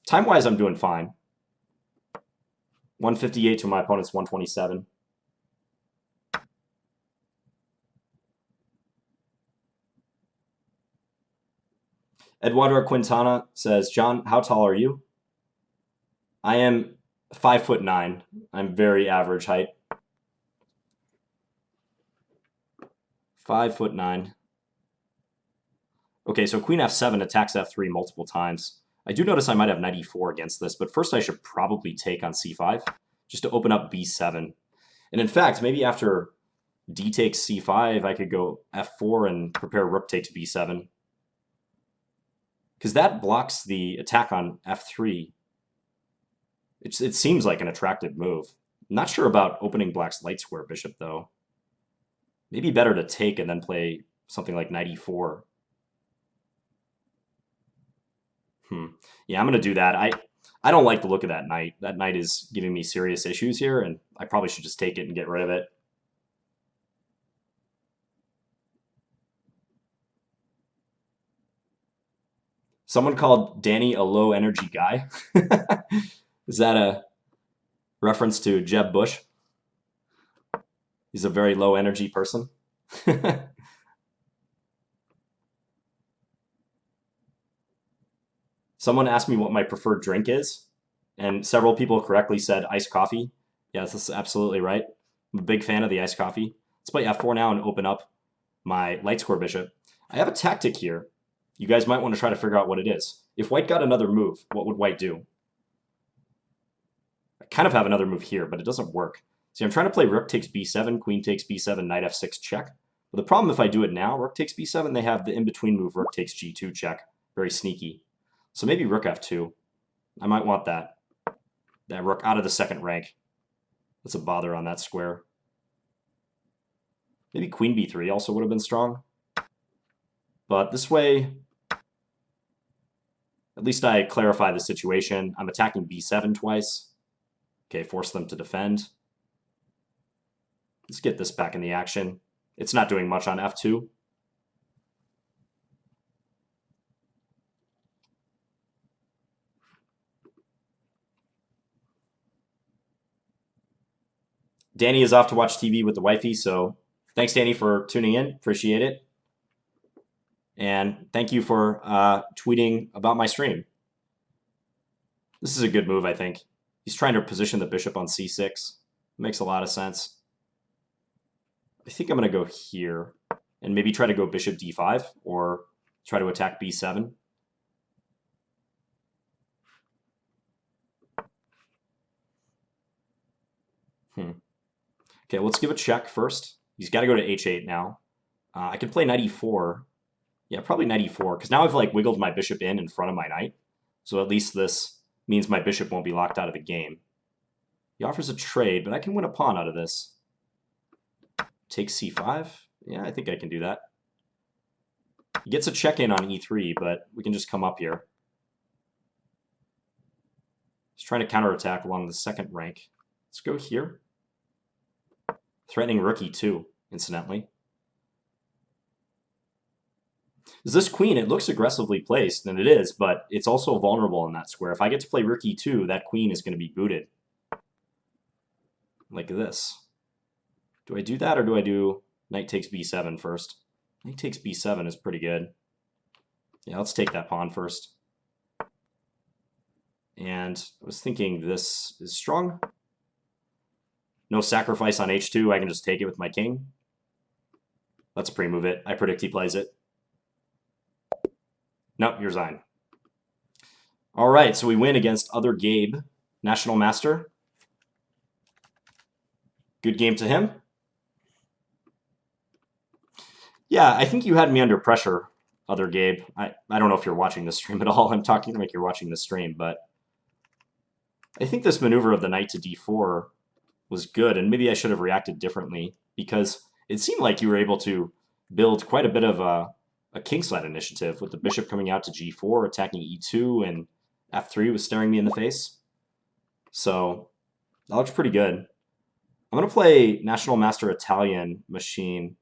Speaker 1: Time-wise, I'm doing fine. 158 to my opponent's 127. Eduardo Quintana says, John, how tall are you? I am 5'9". I'm very average height. 5'9". Okay, so queen f7 attacks f3 multiple times. I do notice I might have knight e4 against this, but first I should probably take on c5, just to open up b7. And in fact, maybe after d takes c5, I could go f4 and prepare rook takes b7. Because that blocks the attack on f3. It seems like an attractive move. I'm not sure about opening black's light square bishop, though. Maybe better to take and then play something like knight e4. Yeah, I'm going to do that. I don't like the look of that knight. That knight is giving me serious issues here, and I probably should just take it and get rid of it. Someone called Danny a low-energy guy. Is that a reference to Jeb Bush? He's a very low-energy person. Someone asked me what my preferred drink is, and several people correctly said iced coffee. Yes, this is absolutely right. I'm a big fan of the iced coffee. Let's play f4 now and open up my light square bishop. I have a tactic here. You guys might want to try to figure out what it is. If white got another move, what would white do? I kind of have another move here, but it doesn't work. See, I'm trying to play rook takes b7, queen takes b7, knight f6 check. But the problem if I do it now, rook takes b7, they have the in-between move, rook takes g2 check. Very sneaky. So maybe rook f2. I might want that rook out of the second rank. That's a bother on that square. Maybe queen b3 also would have been strong. But this way, at least I clarify the situation. I'm attacking b7 twice. Okay, force them to defend. Let's get this back in the action. It's not doing much on f2. Danny is off to watch TV with the wifey, so thanks, Danny, for tuning in. Appreciate it. And thank you for tweeting about my stream. This is a good move, I think. He's trying to position the bishop on c6. Makes a lot of sense. I think I'm going to go here and maybe try to go bishop d5 or try to attack b7. Okay, let's give a check first. He's got to go to h8 now. I could play knight e4. Yeah, probably knight e4, because now I've like wiggled my bishop in front of my knight. So at least this means my bishop won't be locked out of the game. He offers a trade, but I can win a pawn out of this. Take c5. Yeah, I think I can do that. He gets a check-in on e3, but we can just come up here. He's trying to counterattack along the second rank. Let's go here. Threatening rook e2, incidentally. Is this queen? It looks aggressively placed, and it is, but it's also vulnerable in that square. If I get to play rook e2, that queen is going to be booted. Like this. Do I do that, or do I do knight takes b7 first? Knight takes b7 is pretty good. Yeah, let's take that pawn first. And I was thinking this is strong. No sacrifice on h2. I can just take it with my king. Let's pre-move it. I predict he plays it. Nope, you're Zine. All right, so we win against other Gabe, National Master. Good game to him. Yeah, I think you had me under pressure, other Gabe. I don't know if you're watching this stream at all. I'm talking like you're watching the stream, but I think this maneuver of the knight to d4 was good, and maybe I should have reacted differently, because it seemed like you were able to build quite a bit of a kingside initiative with the bishop coming out to g4, attacking e2, and f3 was staring me in the face. So that looks pretty good. I'm going to play National Master Italian Machine,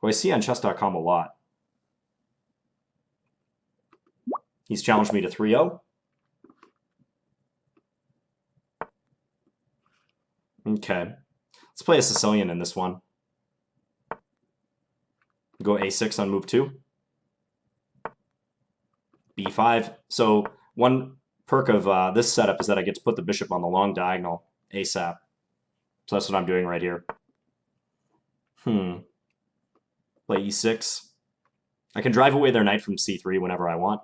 Speaker 1: who I see on chess.com a lot. He's challenged me to 3-0. Okay. Let's play a Sicilian in this one. Go a6 on move 2. b5. So one perk of this setup is that I get to put the bishop on the long diagonal ASAP. So that's what I'm doing right here. Play e6. I can drive away their knight from c3 whenever I want.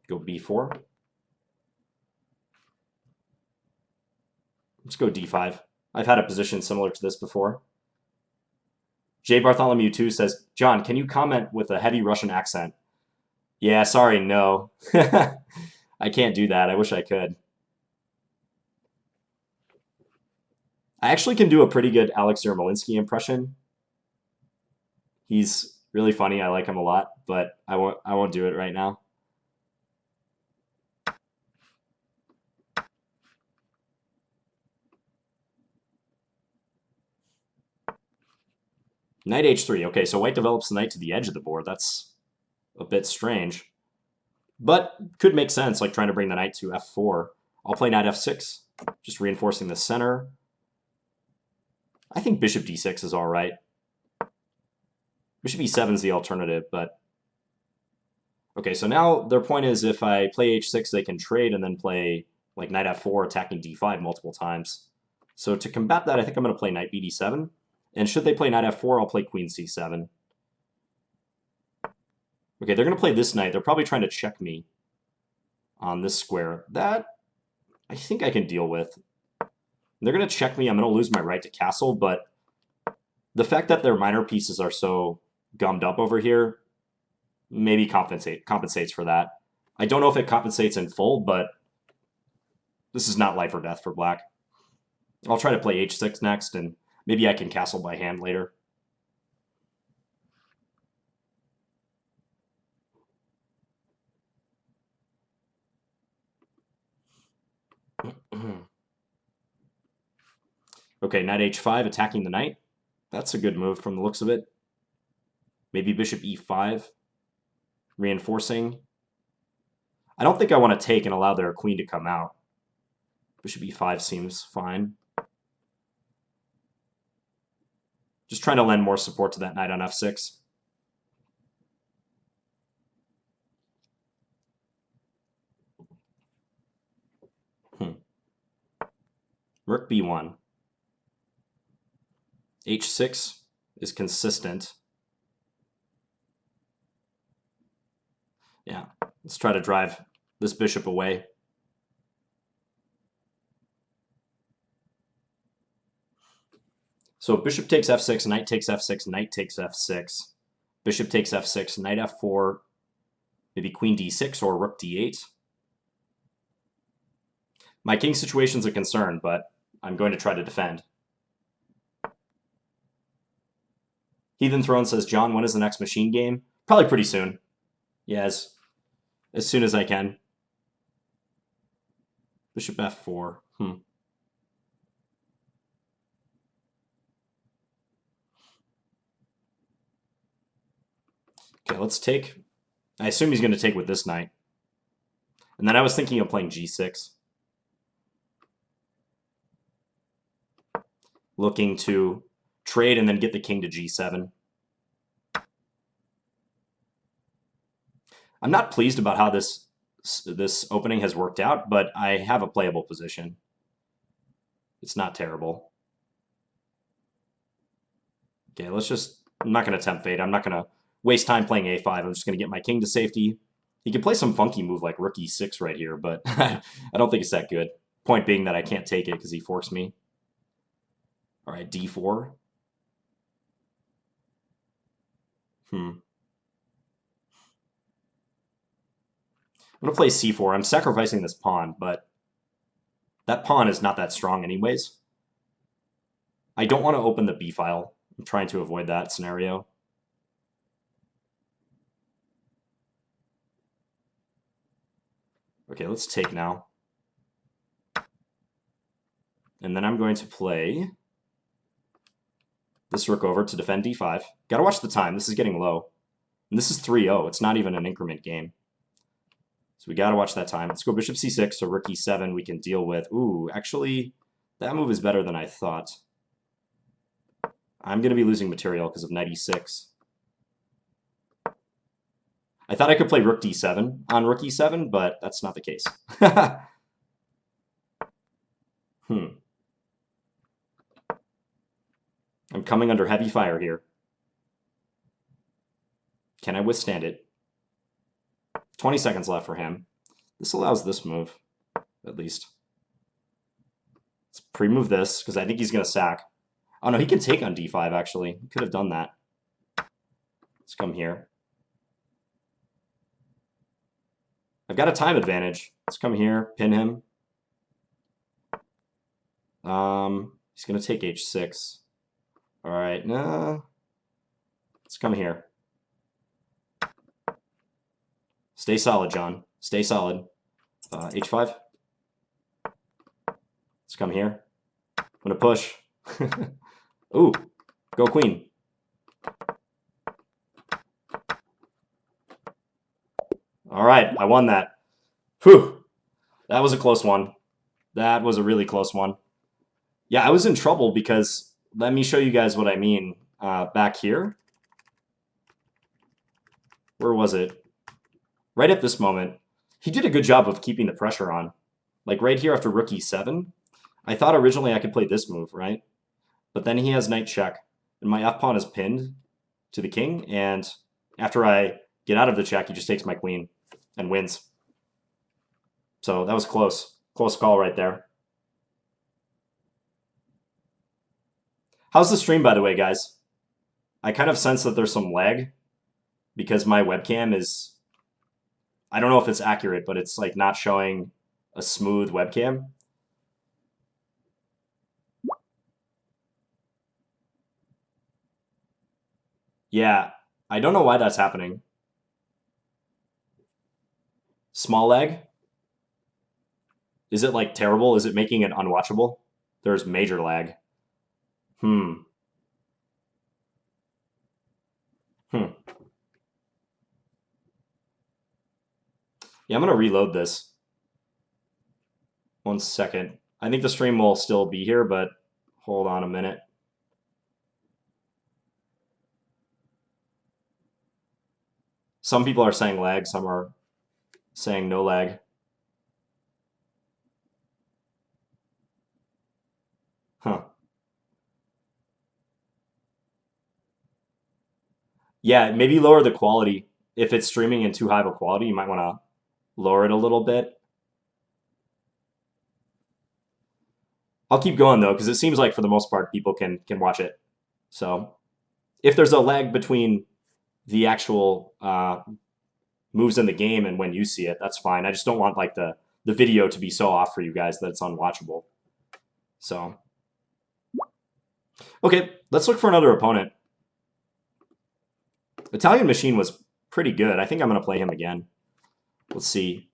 Speaker 1: Go b4. Let's go d5. I've had a position similar to this before. J. Bartholomew 2 says, John, can you comment with a heavy Russian accent? Yeah, sorry, no. I can't do that. I wish I could. I actually can do a pretty good Alex Yermolinsky impression. He's really funny. I like him a lot, but I won't do it right now. Knight h3. Okay, so white develops the knight to the edge of the board. That's a bit strange. But could make sense, like trying to bring the knight to f4. I'll play knight f6, just reinforcing the center. I think bishop d6 is all right. Bishop e7 is the alternative, but... Okay, so now their point is if I play h6, they can trade and then play like knight f4, attacking d5 multiple times. So to combat that, I think I'm going to play knight bd7. And should they play knight f4, I'll play queen c7. Okay, they're going to play this knight. They're probably trying to check me on this square. That I think I can deal with. They're going to check me. I'm going to lose my right to castle, but the fact that their minor pieces are so gummed up over here maybe compensates for that. I don't know if it compensates in full, but this is not life or death for black. I'll try to play h6 next, and maybe I can castle by hand later. Okay, knight h5, attacking the knight. That's a good move from the looks of it. Maybe bishop e5, reinforcing. I don't think I want to take and allow their queen to come out. Bishop e5 seems fine. Just trying to lend more support to that knight on f6. Rook b1. h6 is consistent. Yeah, let's try to drive this bishop away. So bishop takes f6, knight takes f6, knight takes f6. Bishop takes f6, knight f4, maybe queen d6 or rook d8. My king situation's a concern, but I'm going to try to defend. Heathen Throne says, John, when is the next machine game? Probably pretty soon. Yeah, as soon as I can. Bishop f4. Okay, let's take... I assume he's going to take with this knight. And then I was thinking of playing g6. Looking to trade and then get the king to g7. I'm not pleased about how this opening has worked out, but I have a playable position. It's not terrible. Okay, let's just... I'm not going to tempt fate. I'm not going to waste time playing a5. I'm just going to get my king to safety. He can play some funky move like rook e6 right here, but I don't think it's that good. Point being that I can't take it because he forks me. All right, d4. I'm going to play c4. I'm sacrificing this pawn, but that pawn is not that strong anyways. I don't want to open the b file. I'm trying to avoid that scenario. Okay, let's take now. And then I'm going to play this rook over to defend d5. Gotta watch the time. This is getting low. And this is 3-0. It's not even an increment game. So we gotta watch that time. Let's go bishop c6, so rook e7 we can deal with. Ooh, actually, that move is better than I thought. I'm gonna be losing material because of knight e6. I thought I could play rook d7 on rook e7, but that's not the case. I'm coming under heavy fire here. Can I withstand it? 20 seconds left for him. This allows this move, at least. Let's pre-move this, because I think he's going to sack. Oh no, he can take on d5, actually. He could have done that. Let's come here. I've got a time advantage. Let's come here, pin him. He's going to take h6. All right, no. Let's come here. Stay solid, John. Stay solid. H5. Let's come here. I'm going to push. Ooh, go queen. All right, I won that. Whew. That was a close one. That was a really close one. Yeah, I was in trouble because, let me show you guys what I mean. Back here. Where was it? Right at this moment. He did a good job of keeping the pressure on. Like right here after rook e7. I thought originally I could play this move, right? But then he has knight check. And my f-pawn is pinned to the king. And after I get out of the check, he just takes my queen and wins. So that was close. Close call right there. How's the stream, by the way, guys? I kind of sense that there's some lag because my webcam is... I don't know if it's accurate, but it's like not showing a smooth webcam. Yeah, I don't know why that's happening. Small lag? Is it like terrible? Is it making it unwatchable? There's major lag. Yeah, I'm going to reload this. 1 second. I think the stream will still be here, but hold on a minute. Some people are saying lag, some are saying no lag. Huh. Yeah, maybe lower the quality. If it's streaming in too high of a quality, you might want to lower it a little bit. I'll keep going, though, because it seems like, for the most part, people can watch it. So if there's a lag between the actual moves in the game and when you see it, that's fine. I just don't want like the video to be so off for you guys that it's unwatchable. So, okay, let's look for another opponent. Italian Machine was pretty good. I think I'm going to play him again. Let's see.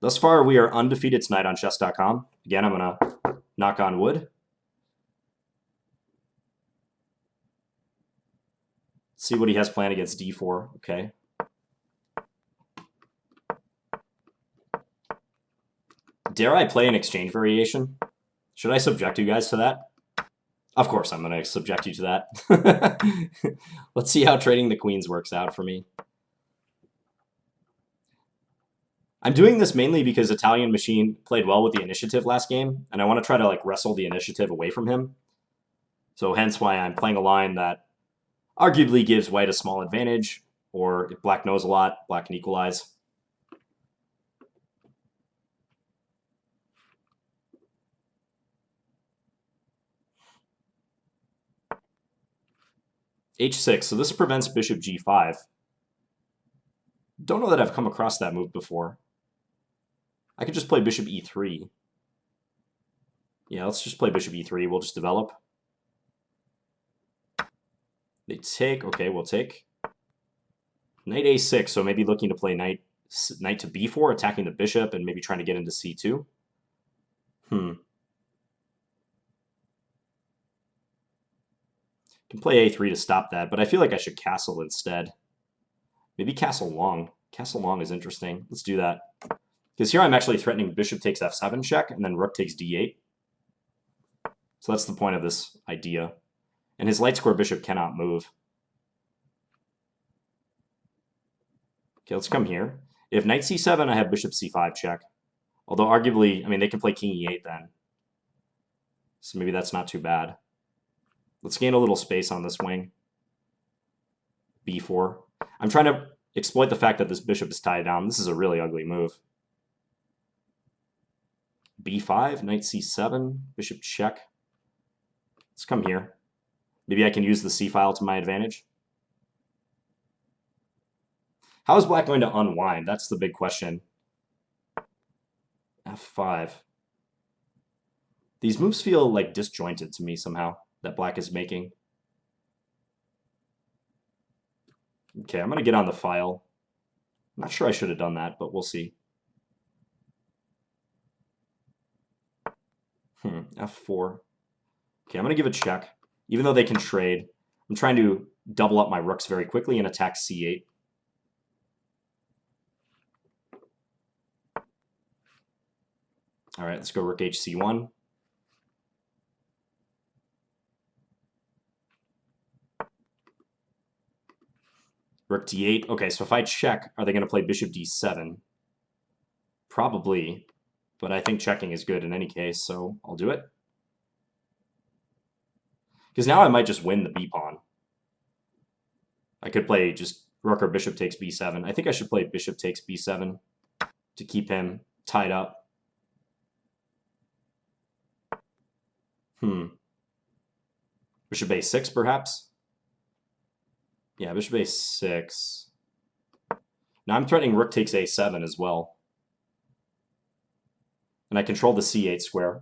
Speaker 1: Thus far, we are undefeated tonight on chess.com. Again, I'm going to knock on wood. See what he has planned against d4. Okay. Dare I play an exchange variation? Should I subject you guys to that? Of course I'm going to subject you to that. Let's see how trading the queens works out for me. I'm doing this mainly because Italian Machine played well with the initiative last game, and I want to try to like wrestle the initiative away from him. So hence why I'm playing a line that arguably gives white a small advantage, or if black knows a lot, black can equalize. H6, so this prevents bishop g5. Don't know that I've come across that move before. I could just play bishop e3. Yeah, let's just play bishop e3. We'll just develop. They take. Okay, we'll take. Knight a6, so maybe looking to play knight to b4, attacking the bishop, and maybe trying to get into c2. Can play a3 to stop that, but I feel like I should castle instead. Maybe castle long. Castle long is interesting. Let's do that. Because here I'm actually threatening bishop takes f7 check, and then rook takes d8. So that's the point of this idea. And his light square bishop cannot move. Okay, let's come here. If knight c7, I have bishop c5 check. Although arguably, I mean, they can play king e8 then. So maybe that's not too bad. Let's gain a little space on this wing. b4. I'm trying to exploit the fact that this bishop is tied down. This is a really ugly move. b5, knight c7, bishop check. Let's come here. Maybe I can use the c-file to my advantage. How is black going to unwind? That's the big question. f5. These moves feel like disjointed to me somehow, that black is making. Okay, I'm going to get on the file. I'm not sure I should have done that, but we'll see. f4. Okay, I'm going to give a check. Even though they can trade, I'm trying to double up my rooks very quickly and attack c8. All right, let's go rook hc1. Rook d8. Okay, so if I check, are they going to play bishop d7? Probably, but I think checking is good in any case, so I'll do it. Because now I might just win the b-pawn. I could play just rook or bishop takes b7. I think I should play bishop takes b7 to keep him tied up. Bishop a6, perhaps? Yeah, bishop a6. Now I'm threatening rook takes a7 as well. And I control the c8 square.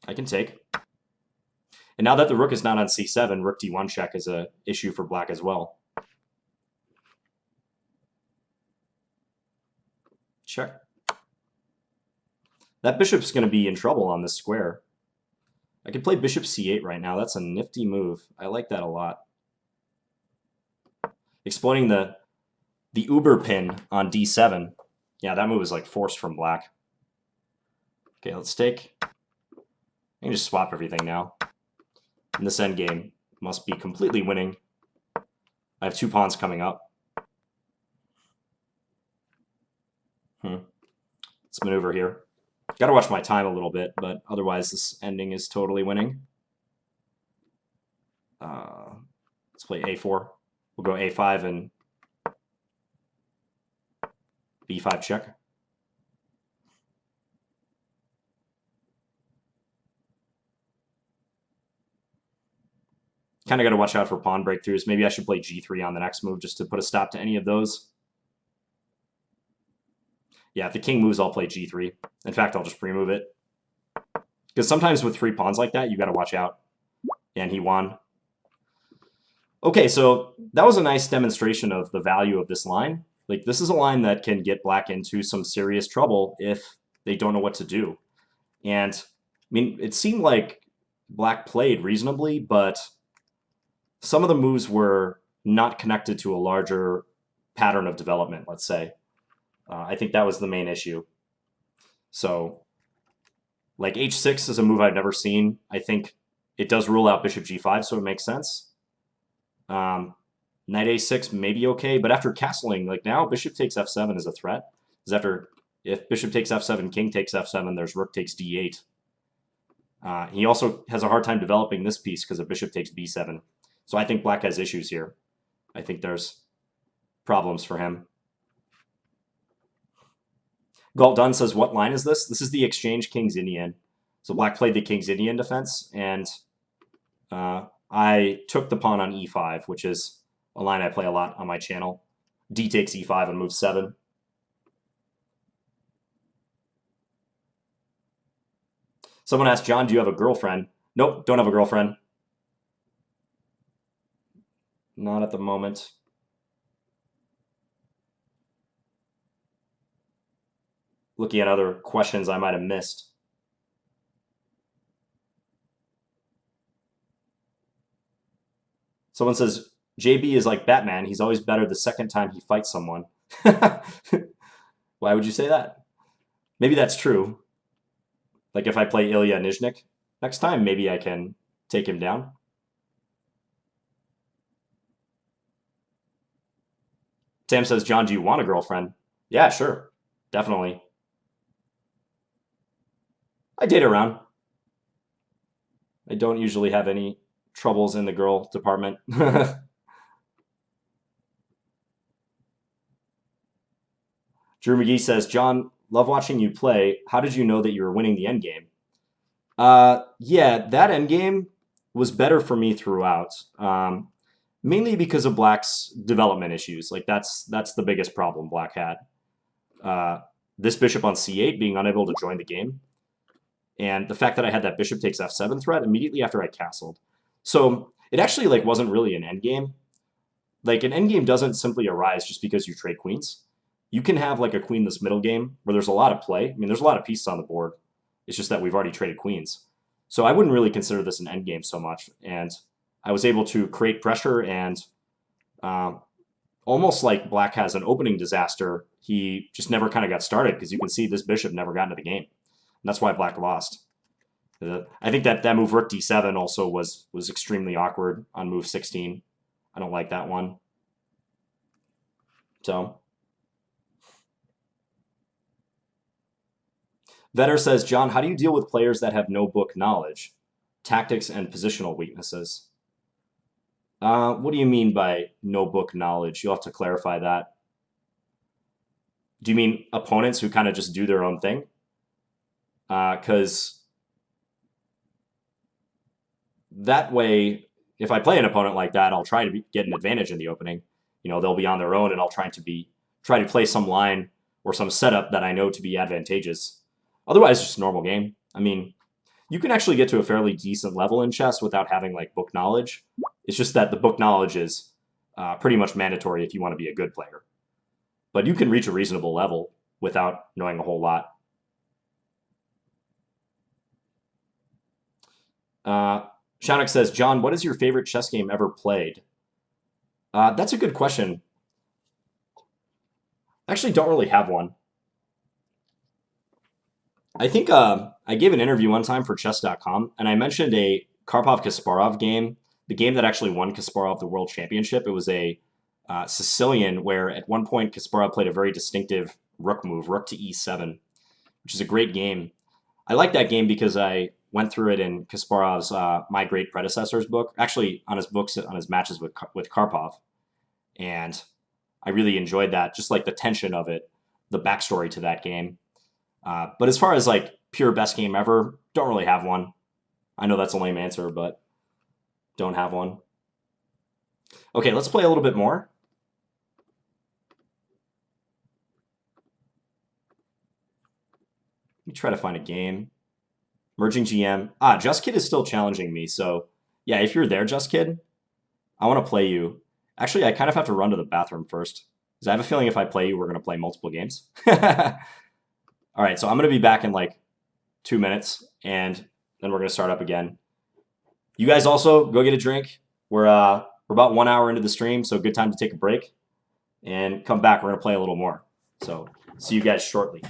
Speaker 1: I can take. And now that the rook is not on c7, rook d1 check is an issue for black as well. Check. That bishop's going to be in trouble on this square. I could play bishop c8 right now. That's a nifty move. I like that a lot. Exploiting the uber pin on d7. Yeah, that move is like forced from black. Okay, let's take. I can just swap everything now. And this endgame must be completely winning. I have two pawns coming up. Let's maneuver here. Got to watch my time a little bit, but otherwise this ending is totally winning. Let's play a4. We'll go a5 and b5 check. Kind of got to watch out for pawn breakthroughs. Maybe I should play g3 on the next move just to put a stop to any of those. Yeah, if the king moves, I'll play g3. In fact, I'll just pre-move it. Because sometimes with three pawns like that, you got to watch out. And he won. Okay, so that was a nice demonstration of the value of this line. Like, this is a line that can get black into some serious trouble if they don't know what to do. And, I mean, it seemed like black played reasonably, but some of the moves were not connected to a larger pattern of development, let's say. I think that was the main issue. So, like, h6 is a move I've never seen. I think it does rule out bishop g5, so it makes sense. Knight a6 may be okay, but after castling, like now bishop takes f7 is a threat. Because if bishop takes f7, king takes f7, there's rook takes d8. He also has a hard time developing this piece because of bishop takes b7. So I think black has issues here. I think there's problems for him. Galt Dunn says, what line is this? This is the exchange king's Indian. So black played the king's Indian defense, and I took the pawn on e5, which is a line I play a lot on my channel. D takes e5 on move 7. Someone asked, John, do you have a girlfriend? Nope, don't have a girlfriend. Not at the moment. Looking at other questions I might have missed. Someone says, JB is like Batman. He's always better the second time he fights someone. Why would you say that? Maybe that's true. Like if I play Ilya Nizhnik next time, maybe I can take him down. Sam says, John, do you want a girlfriend? Yeah, sure. Definitely. I date around. I don't usually have any troubles in the girl department. Drew McGee says, John, love watching you play. How did you know that you were winning the endgame? Yeah, that endgame was better for me throughout. Mainly because of Black's development issues. Like that's the biggest problem Black had. This bishop on c8 being unable to join the game, and the fact that I had that bishop takes f7 threat immediately after I castled. So it actually like wasn't really an endgame. Like an endgame doesn't simply arise just because you trade queens. You can have like a queenless middle game where there's a lot of play. I mean, there's a lot of pieces on the board. It's just that we've already traded queens. So I wouldn't really consider this an endgame so much. And I was able to create pressure and almost like Black has an opening disaster. He just never kind of got started because you can see this bishop never got into the game. And that's why Black lost. I think that move rook d7 also was extremely awkward on move 16. I don't like that one. So Vetter says, John, how do you deal with players that have no book knowledge, tactics, and positional weaknesses? What do you mean by no book knowledge? You'll have to clarify that. Do you mean opponents who kind of just do their own thing? Because that way, if I play an opponent like that, I'll try to get an advantage in the opening. You know, they'll be on their own, and I'll try to play some line or some setup that I know to be advantageous. Otherwise, just a normal game. I mean, you can actually get to a fairly decent level in chess without having like book knowledge. It's just that the book knowledge is pretty much mandatory if you want to be a good player. But you can reach a reasonable level without knowing a whole lot. Shanik says, John, what is your favorite chess game ever played? That's a good question. I actually don't really have one. I think I gave an interview one time for chess.com, and I mentioned a Karpov-Kasparov game, the game that actually won Kasparov the World Championship. It was a Sicilian where at one point Kasparov played a very distinctive rook move, rook to e7, which is a great game. I like that game because I went through it in Kasparov's My Great Predecessors book, actually on his matches with Karpov, and I really enjoyed that, just like the tension of it, the backstory to that game. But as far as like pure best game ever, don't really have one. I know that's a lame answer, but don't have one. Okay, let's play a little bit more. Let me try to find a game. Merging GM. Just Kid is still challenging me, so yeah, if you're there, Just Kid, I want to play you. Actually, I kind of have to run to the bathroom first, because I have a feeling if I play you, we're going to play multiple games. All right, so I'm going to be back in like 2 minutes, and then we're going to start up again. You guys also go get a drink. We're about 1 hour into the stream, so good time to take a break and come back. We're going to play a little more. So see you guys shortly.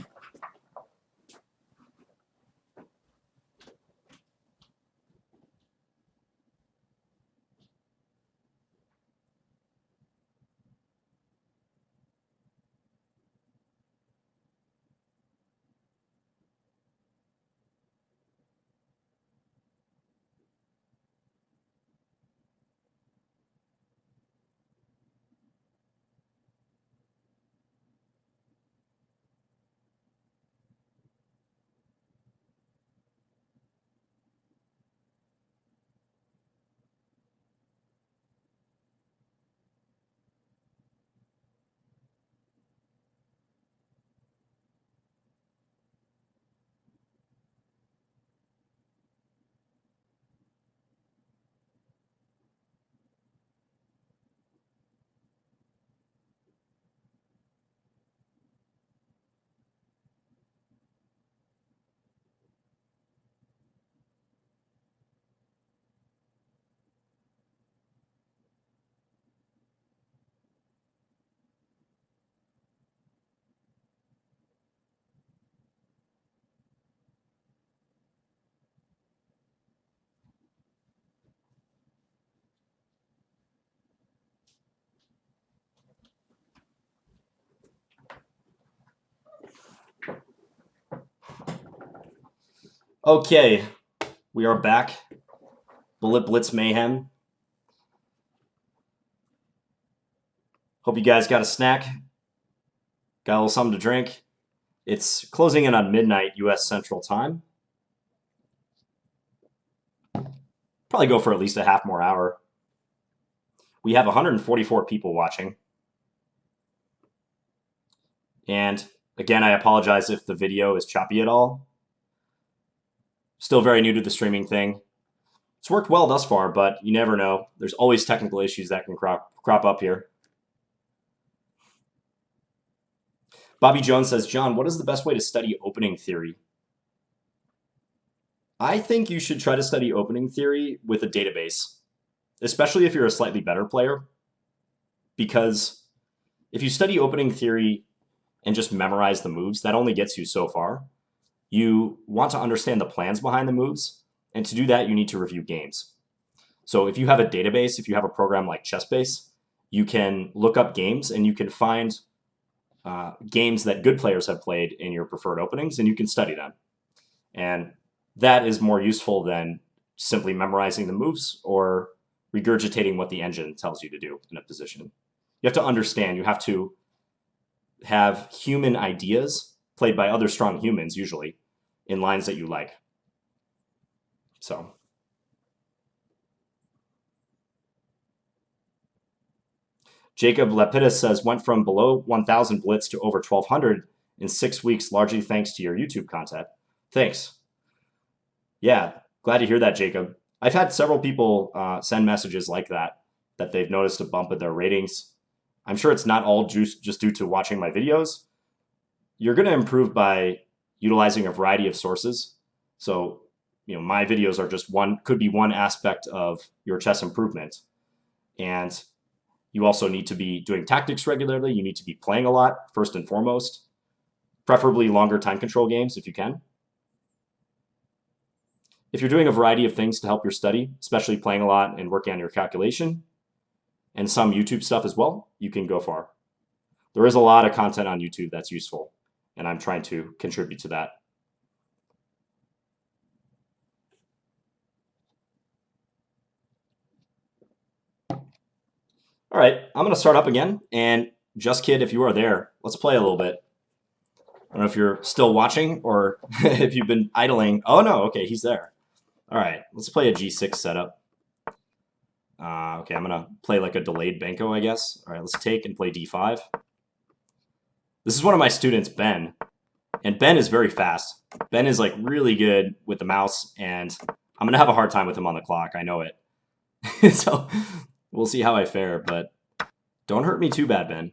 Speaker 1: Okay, we are back. Blitz Mayhem. Hope you guys got a snack, got a little something to drink. It's closing in on midnight U.S. Central Time. Probably go for at least a half more hour. We have 144 people watching. And again, I apologize if the video is choppy at all. Still very new to the streaming thing. It's worked well thus far, but you never know. There's always technical issues that can crop up here. Bobby Jones says, John, what is the best way to study opening theory? I think you should try to study opening theory with a database, especially if you're a slightly better player. Because if you study opening theory and just memorize the moves, that only gets you so far. You want to understand the plans behind the moves, and to do that, you need to review games. So if you have a database, if you have a program like ChessBase, you can look up games and you can find games that good players have played in your preferred openings, and you can study them. And that is more useful than simply memorizing the moves or regurgitating what the engine tells you to do in a position. You have to understand, you have to have human ideas played by other strong humans, usually, in lines that you like. So. Jacob Lapidus says, went from below 1,000 Blitz to over 1,200 in 6 weeks, largely thanks to your YouTube content. Thanks. Yeah, glad to hear that, Jacob. I've had several people send messages like that they've noticed a bump in their ratings. I'm sure it's not all just due to watching my videos. You're going to improve by utilizing a variety of sources. So, my videos are just could be one aspect of your chess improvement. And you also need to be doing tactics regularly. You need to be playing a lot, first and foremost. Preferably longer time control games if you can. If you're doing a variety of things to help your study, especially playing a lot and working on your calculation, and some YouTube stuff as well, you can go far. There is a lot of content on YouTube that's useful, and I'm trying to contribute to that. All right, I'm going to start up again, and Just Kid, if you are there, let's play a little bit. I don't know if you're still watching or if you've been idling. Oh, no, okay, he's there. All right, let's play a G6 setup. Okay, I'm going to play like a delayed Benko, I guess. All right, let's take and play D5. This is one of my students, Ben, and Ben is very fast. Ben is like really good with the mouse, and I'm going to have a hard time with him on the clock. I know it. So we'll see how I fare, but don't hurt me too bad, Ben.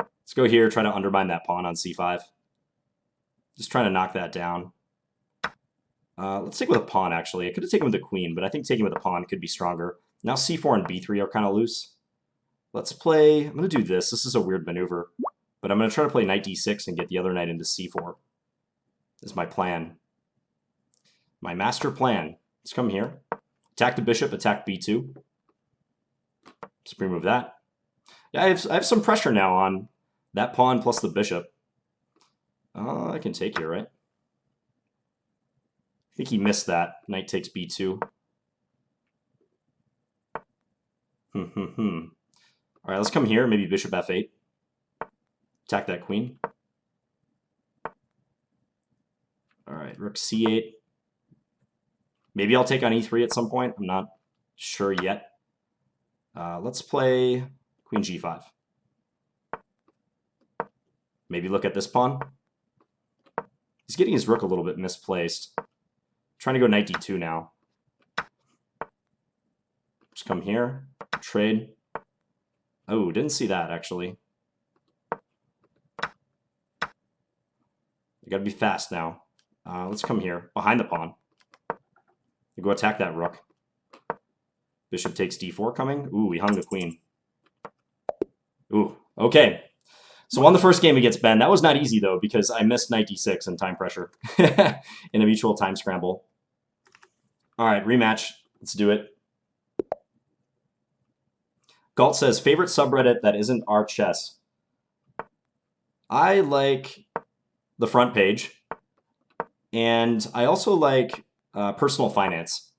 Speaker 1: Let's go here, try to undermine that pawn on C5. Just trying to knock that down. Let's take with a pawn, actually. I could have taken with the queen, but I think taking with a pawn could be stronger. Now C4 and B3 are kind of loose. Let's play... I'm going to do this. This is a weird maneuver. But I'm going to try to play knight D6 and get the other knight into C4. This is my plan. My master plan. Let's come here. Attack the bishop, attack B2. Just remove that. Yeah, I have some pressure now on that pawn plus the bishop. I can take here, right? I think he missed that. Knight takes B2. All right, let's come here. Maybe bishop F8. Attack that queen. All right, rook C8. Maybe I'll take on E3 at some point. I'm not sure yet. Let's play queen G5. Maybe look at this pawn. He's getting his rook a little bit misplaced. Trying to go knight D2 now. Just come here. Trade. Oh, didn't see that, actually. You gotta be fast now. Let's come here. Behind the pawn. You go attack that rook. Bishop takes D4 coming. Ooh, we hung the queen. Ooh, okay. So won the first game against Ben. That was not easy, though, because I missed knight D6 and time pressure in a mutual time scramble. All right, rematch. Let's do it. Galt says, favorite subreddit that isn't our chess. I like the front page, And I also like personal finance.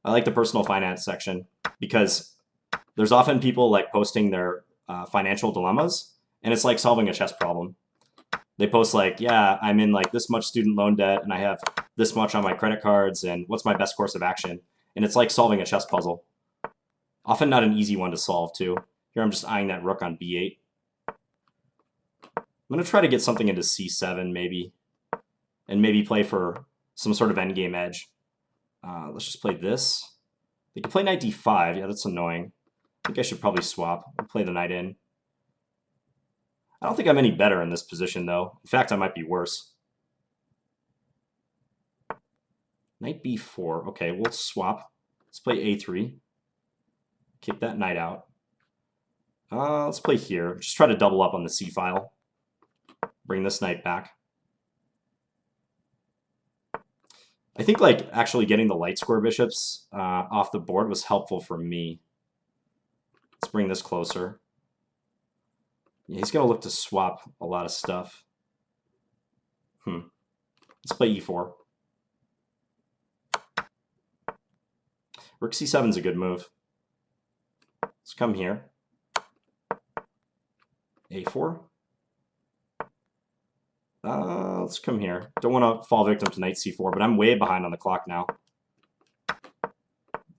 Speaker 1: I like the personal finance section because there's often people like posting their financial dilemmas, and it's like solving a chess problem. They post like, yeah, I'm in like this much student loan debt, and I have this much on my credit cards, and what's my best course of action? And it's like solving a chess puzzle. Often not an easy one to solve, too. Here I'm just eyeing that rook on b8. I'm going to try to get something into c7, maybe, and maybe play for some sort of endgame edge. Let's just play this. They can play knight d5. Yeah, that's annoying. I think I should probably swap and play the knight in. I don't think I'm any better in this position, though. In fact, I might be worse. Knight b4. Okay, we'll swap. Let's play a3. Kick that knight out. Let's play here. Just try to double up on the c file. Bring this knight back. I think like actually getting the light square bishops off the board was helpful for me. Let's bring this closer. Yeah, he's going to look to swap a lot of stuff. Let's play e4. Rook c7 is a good move. Let's come here. a4. Let's come here. Don't want to fall victim to knight c4, but I'm way behind on the clock now.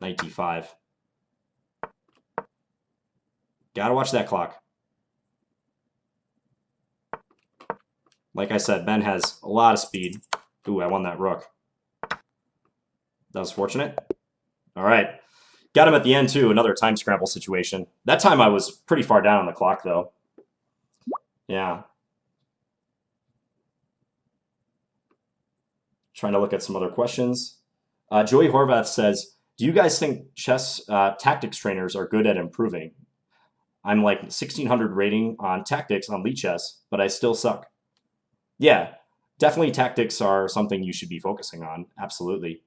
Speaker 1: Knight d5. Gotta watch that clock. Like I said, Ben has a lot of speed. Ooh, I won that rook. That was fortunate. All right. Got him at the end, too. Another time scramble situation. That time I was pretty far down on the clock, though. Yeah. Trying to look at some other questions. Joey Horvath says, do you guys think chess tactics trainers are good at improving? I'm like 1600 rating on tactics on Lead Chess, but I still suck. Yeah, definitely tactics are something you should be focusing on. Absolutely.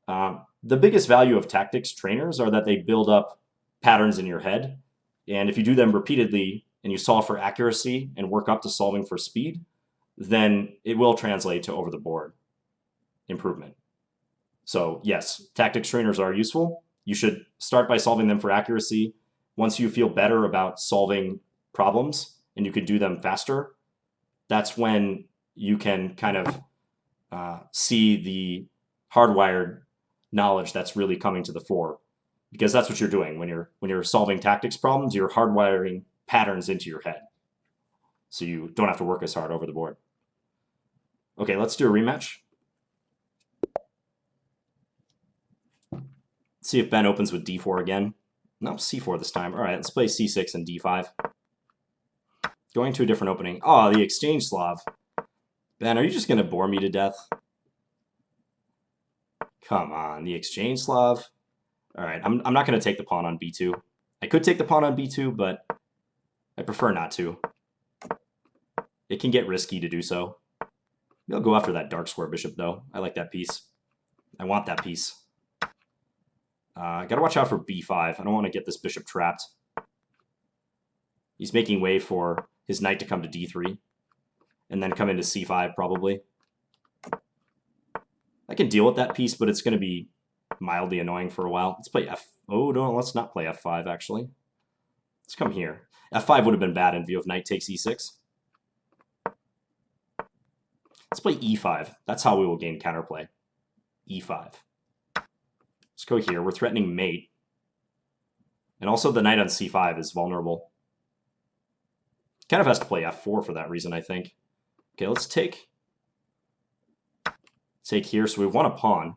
Speaker 1: The biggest value of tactics trainers are that they build up patterns in your head. And if you do them repeatedly and you solve for accuracy and work up to solving for speed, then it will translate to over the board improvement. So yes, tactics trainers are useful. You should start by solving them for accuracy. Once you feel better about solving problems and you could do them faster, that's when you can kind of see the hardwired knowledge that's really coming to the fore, because that's what you're doing when you're solving tactics problems. You're hardwiring patterns into your head, so you don't have to work as hard over the board. Okay, let's do a rematch. Let's see if Ben opens with d4 again. No, c4 this time. All right, let's play c6 and d5. Going to a different opening. Oh, the exchange Slav. Ben, are you just going to bore me to death? Come on, the exchange Slav. All right, I'm not going to take the pawn on b2. I could take the pawn on b2, but I prefer not to. It can get risky to do so. Maybe I'll go after that dark square bishop, though. I like that piece. I want that piece. I got to watch out for b5. I don't want to get this bishop trapped. He's making way for his knight to come to d3 and then come into c5 probably. I can deal with that piece, but it's going to be mildly annoying for a while. Let's play f. Oh, no, let's not play f5, actually. Let's come here. f5 would have been bad in view of knight takes e6. Let's play e5. That's how we will gain counterplay. e5. Let's go here. We're threatening mate. And also the knight on c5 is vulnerable. Kind of has to play f4 for that reason, I think. Okay, let's take here. So we've won a pawn.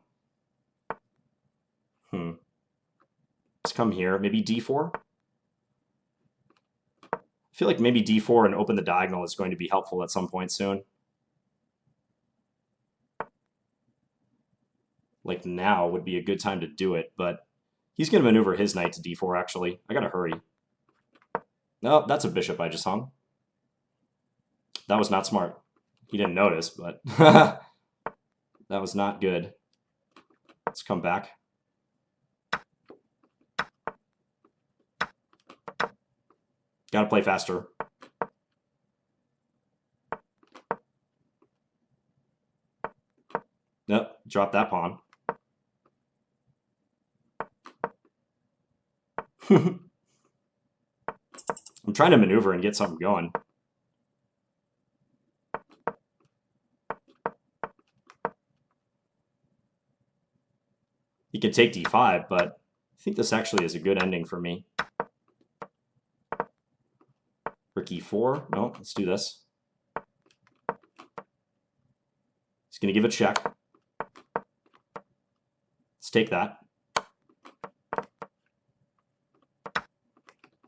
Speaker 1: Let's come here. Maybe d4. I feel like maybe d4 and open the diagonal is going to be helpful at some point soon. Like now would be a good time to do it, but he's going to maneuver his knight to d4, actually. I got to hurry. No, that's a bishop I just hung. That was not smart. He didn't notice, but that was not good. Let's come back. Got to play faster. Drop that pawn. I'm trying to maneuver and get something going. He could take d5, but I think this actually is a good ending for me. Rook e4. No, let's do this. He's going to give a check. Let's take that.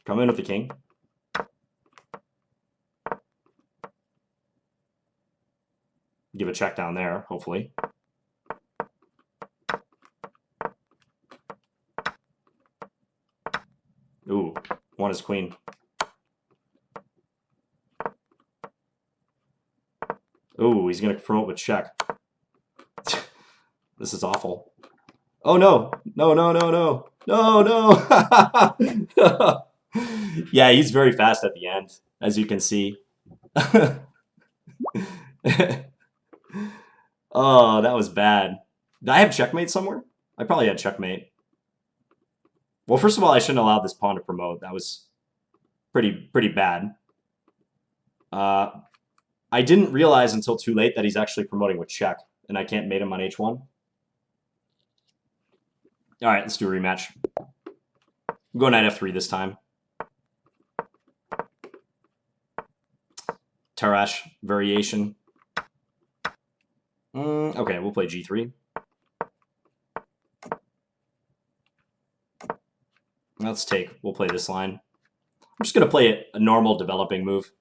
Speaker 1: Come in with the king. Give a check down there, hopefully. Ooh, won his queen. Ooh, he's going to promote with check. This is awful. Oh, no. No, no, no, no. No, no. Yeah, he's very fast at the end, as you can see. Oh, that was bad. Did I have checkmate somewhere? I probably had checkmate. Well, first of all, I shouldn't allow this pawn to promote. That was pretty bad. I didn't realize until too late that he's actually promoting with check, and I can't mate him on h1. All right, let's do a rematch. Go knight f3 this time. Tarrasch variation. Okay, we'll play g3. Let's take. We'll play this line. I'm just going to play a normal developing move.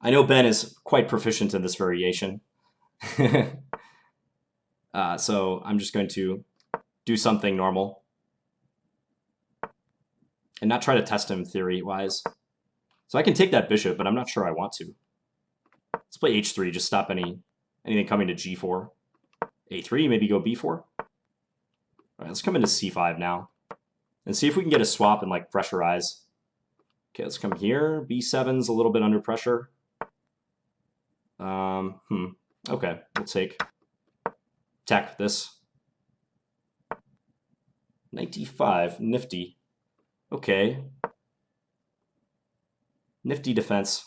Speaker 1: I know Ben is quite proficient in this variation. So I'm just going to do something normal. And not try to test him theory-wise. So I can take that bishop, but I'm not sure I want to. Let's play h3, just stop anything coming to g4. a3, maybe go b4. All right, let's come into c5 now. And see if we can get a swap and like pressurize. Okay, let's come here. b7's a little bit under pressure. Okay, we'll take this. 95, nifty. Okay. Nifty defense.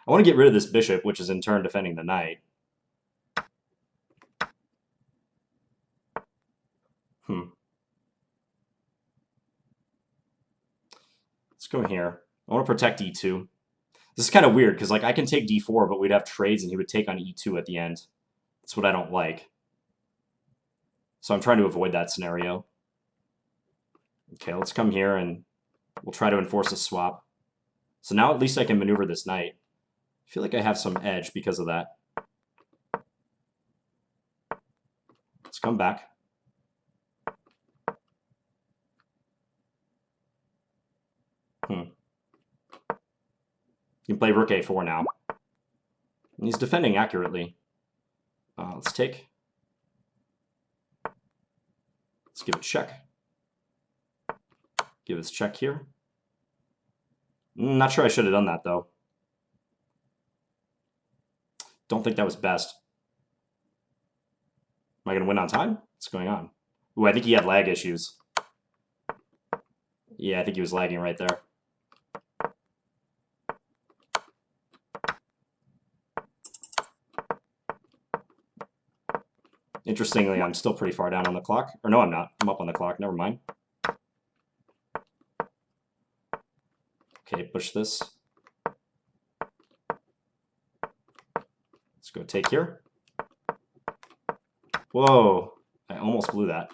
Speaker 1: I want to get rid of this bishop, which is in turn defending the knight. Let's go here. I want to protect e2. This is kind of weird, because like I can take d4, but we'd have trades, and he would take on e2 at the end. That's what I don't like. So I'm trying to avoid that scenario. Okay, let's come here, and we'll try to enforce a swap. So now at least I can maneuver this knight. I feel like I have some edge because of that. Let's come back. You can play rook a4 now. And he's defending accurately. Let's take. Let's give it check. Give us check here. Not sure I should have done that, though. Don't think that was best. Am I going to win on time? What's going on? Ooh, I think he had lag issues. Yeah, I think he was lagging right there. Interestingly, I'm still pretty far down on the clock. Or no, I'm not. I'm up on the clock. Never mind. Okay, push this. Let's go take here. Whoa. I almost blew that.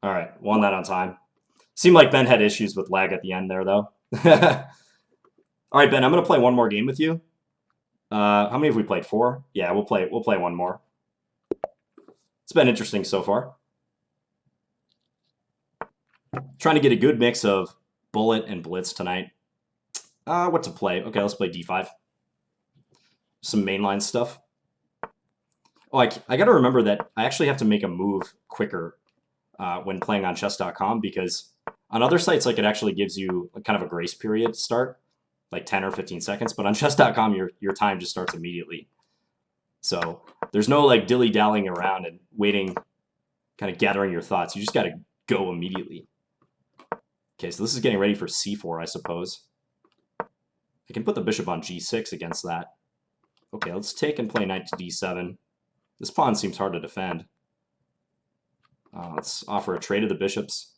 Speaker 1: All right, won that on time. Seemed like Ben had issues with lag at the end there, though. All right, Ben, I'm going to play one more game with you. How many have we played? 4? Yeah, we'll play one more. It's been interesting so far. Trying to get a good mix of bullet and blitz tonight. What to play? Okay, let's play d5. Some mainline stuff. Oh, I got to remember that I actually have to make a move quicker when playing on chess.com, because on other sites, like, it actually gives you kind of a grace period to start, like 10 or 15 seconds. But on chess.com, your time just starts immediately. So there's no like dilly-dallying around and waiting, kind of gathering your thoughts. You just got to go immediately. Okay, so this is getting ready for c4, I suppose. I can put the bishop on g6 against that. Okay, let's take and play knight to d7. This pawn seems hard to defend. Let's offer a trade of the bishops.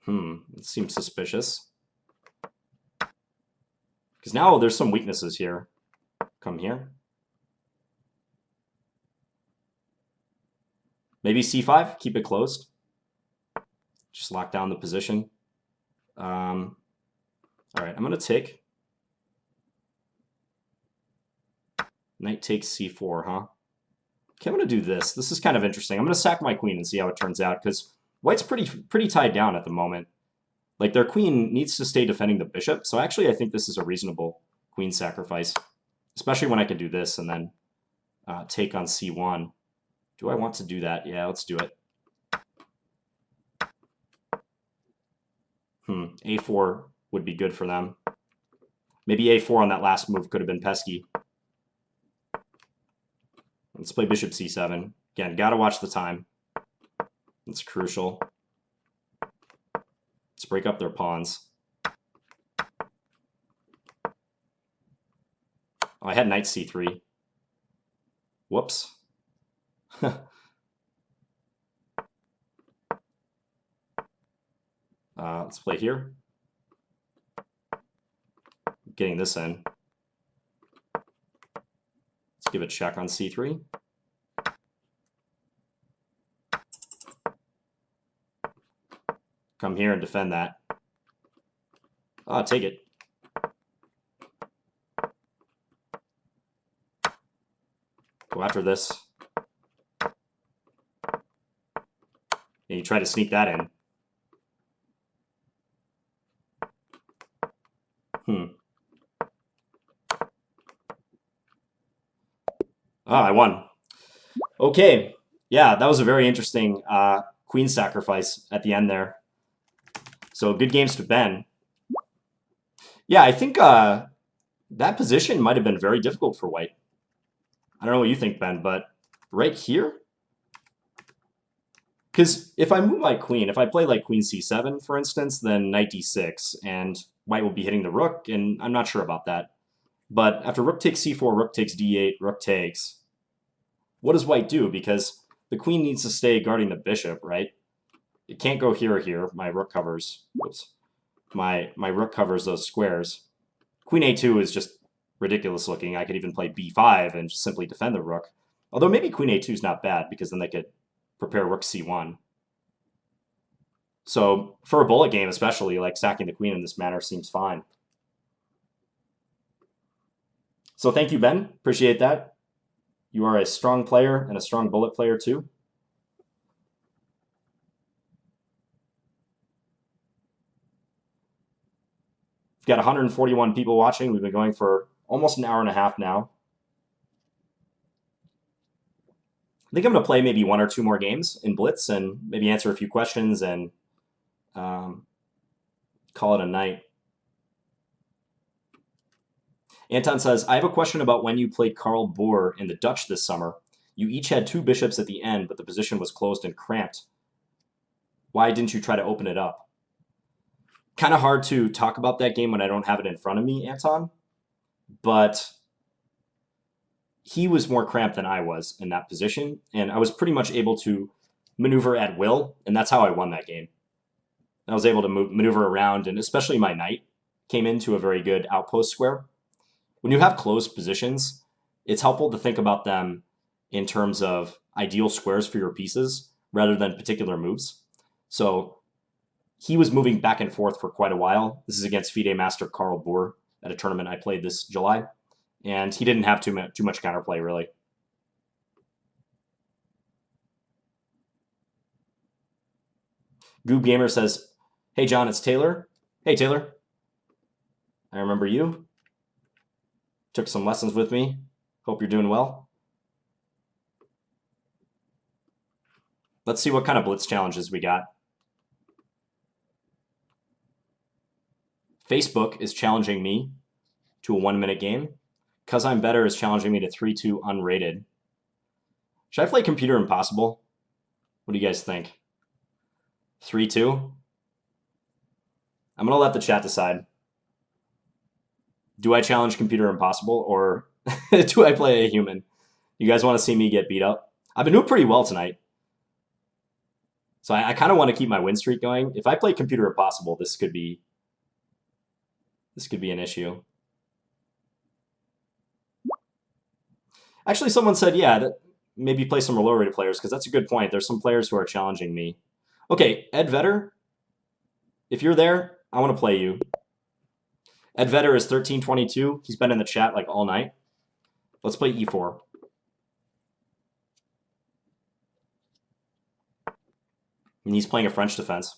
Speaker 1: It seems suspicious. Because now there's some weaknesses here. Come here. Maybe c5, keep it closed. Just lock down the position. All right, I'm going to take. Knight takes c4, huh? Okay, I'm going to do this. This is kind of interesting. I'm going to sack my queen and see how it turns out, because white's pretty tied down at the moment. Like, their queen needs to stay defending the bishop, so actually I think this is a reasonable queen sacrifice, especially when I can do this and then take on c1. Do I want to do that? Yeah, let's do it. A4 would be good for them. Maybe a4 on that last move could have been pesky. Let's play bishop c7. Again, gotta watch the time. It's crucial. Let's break up their pawns. Oh, I had knight c3. Whoops. Let's play here. Getting this in. Let's give a check on c3. Come here and defend that. Take it. Go after this. And you try to sneak that in. I won. Okay. Yeah, that was a very interesting queen sacrifice at the end there. So good games to Ben. Yeah, I think that position might have been very difficult for white. I don't know what you think, Ben, but right here? Because if I move my queen, if I play like queen c7, for instance, then knight d6, and white will be hitting the rook, and I'm not sure about that. But after rook takes c4, rook takes d8, rook takes, what does white do? Because the queen needs to stay guarding the bishop, right? It can't go here or here. My rook covers. Whoops. My rook covers those squares. Queen a2 is just ridiculous looking. I could even play b5 and just simply defend the rook. Although maybe queen a2 is not bad, because then they could prepare rook c1. So for a bullet game especially, like sacking the queen in this manner seems fine. So thank you, Ben. Appreciate that. You are a strong player and a strong bullet player too. We've got 141 people watching. We've been going for almost an hour and a half now. I think I'm going to play maybe one or two more games in Blitz and maybe answer a few questions and call it a night. Anton says, I have a question about when you played Karl Bohr in the Dutch this summer. You each had two bishops at the end, but the position was closed and cramped. Why didn't you try to open it up? Kind of hard to talk about that game when I don't have it in front of me, Anton. But he was more cramped than I was in that position, and I was pretty much able to maneuver at will, and that's how I won that game. I was able to maneuver around, and especially my knight came into a very good outpost square. When you have closed positions, it's helpful to think about them in terms of ideal squares for your pieces rather than particular moves. So he was moving back and forth for quite a while. This is against FIDE Master Karl Bohr at a tournament I played this July, and he didn't have too much counterplay, really. Goob Gamer says, hey, John, it's Taylor. Hey, Taylor. I remember you. Took some lessons with me. Hope you're doing well. Let's see what kind of Blitz challenges we got. Facebook is challenging me to a 1-minute game. Because I'm Better is challenging me to 3-2 unrated. Should I play Computer Impossible? What do you guys think? 3-2? I'm going to let the chat decide. Do I challenge Computer Impossible, or do I play a human? You guys want to see me get beat up? I've been doing pretty well tonight. So I kind of want to keep my win streak going. If I play Computer Impossible, this could be an issue. Actually, someone said, yeah, that maybe play some lower rated players, because that's a good point. There's some players who are challenging me. Okay, Ed Vedder, if you're there, I want to play you. Ed Vedder is 1322. He's been in the chat like all night. Let's play E4. And he's playing a French defense.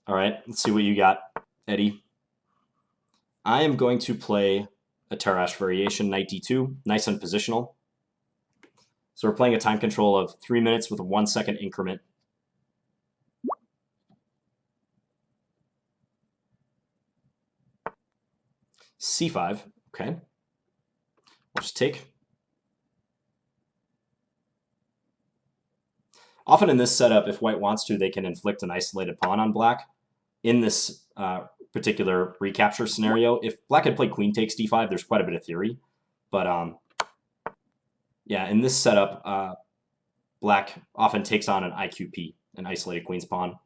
Speaker 1: All right, let's see what you got, Eddie. I am going to play a Tarash variation, Knight D2, nice and positional. So we're playing a time control of 3 minutes with a 1 second increment. C5, okay. We'll just take. Often in this setup, if white wants to, they can inflict an isolated pawn on black. In this particular recapture scenario, if black had played queen takes d5, there's quite a bit of theory. But yeah, in this setup, black often takes on an IQP, an isolated queen's pawn.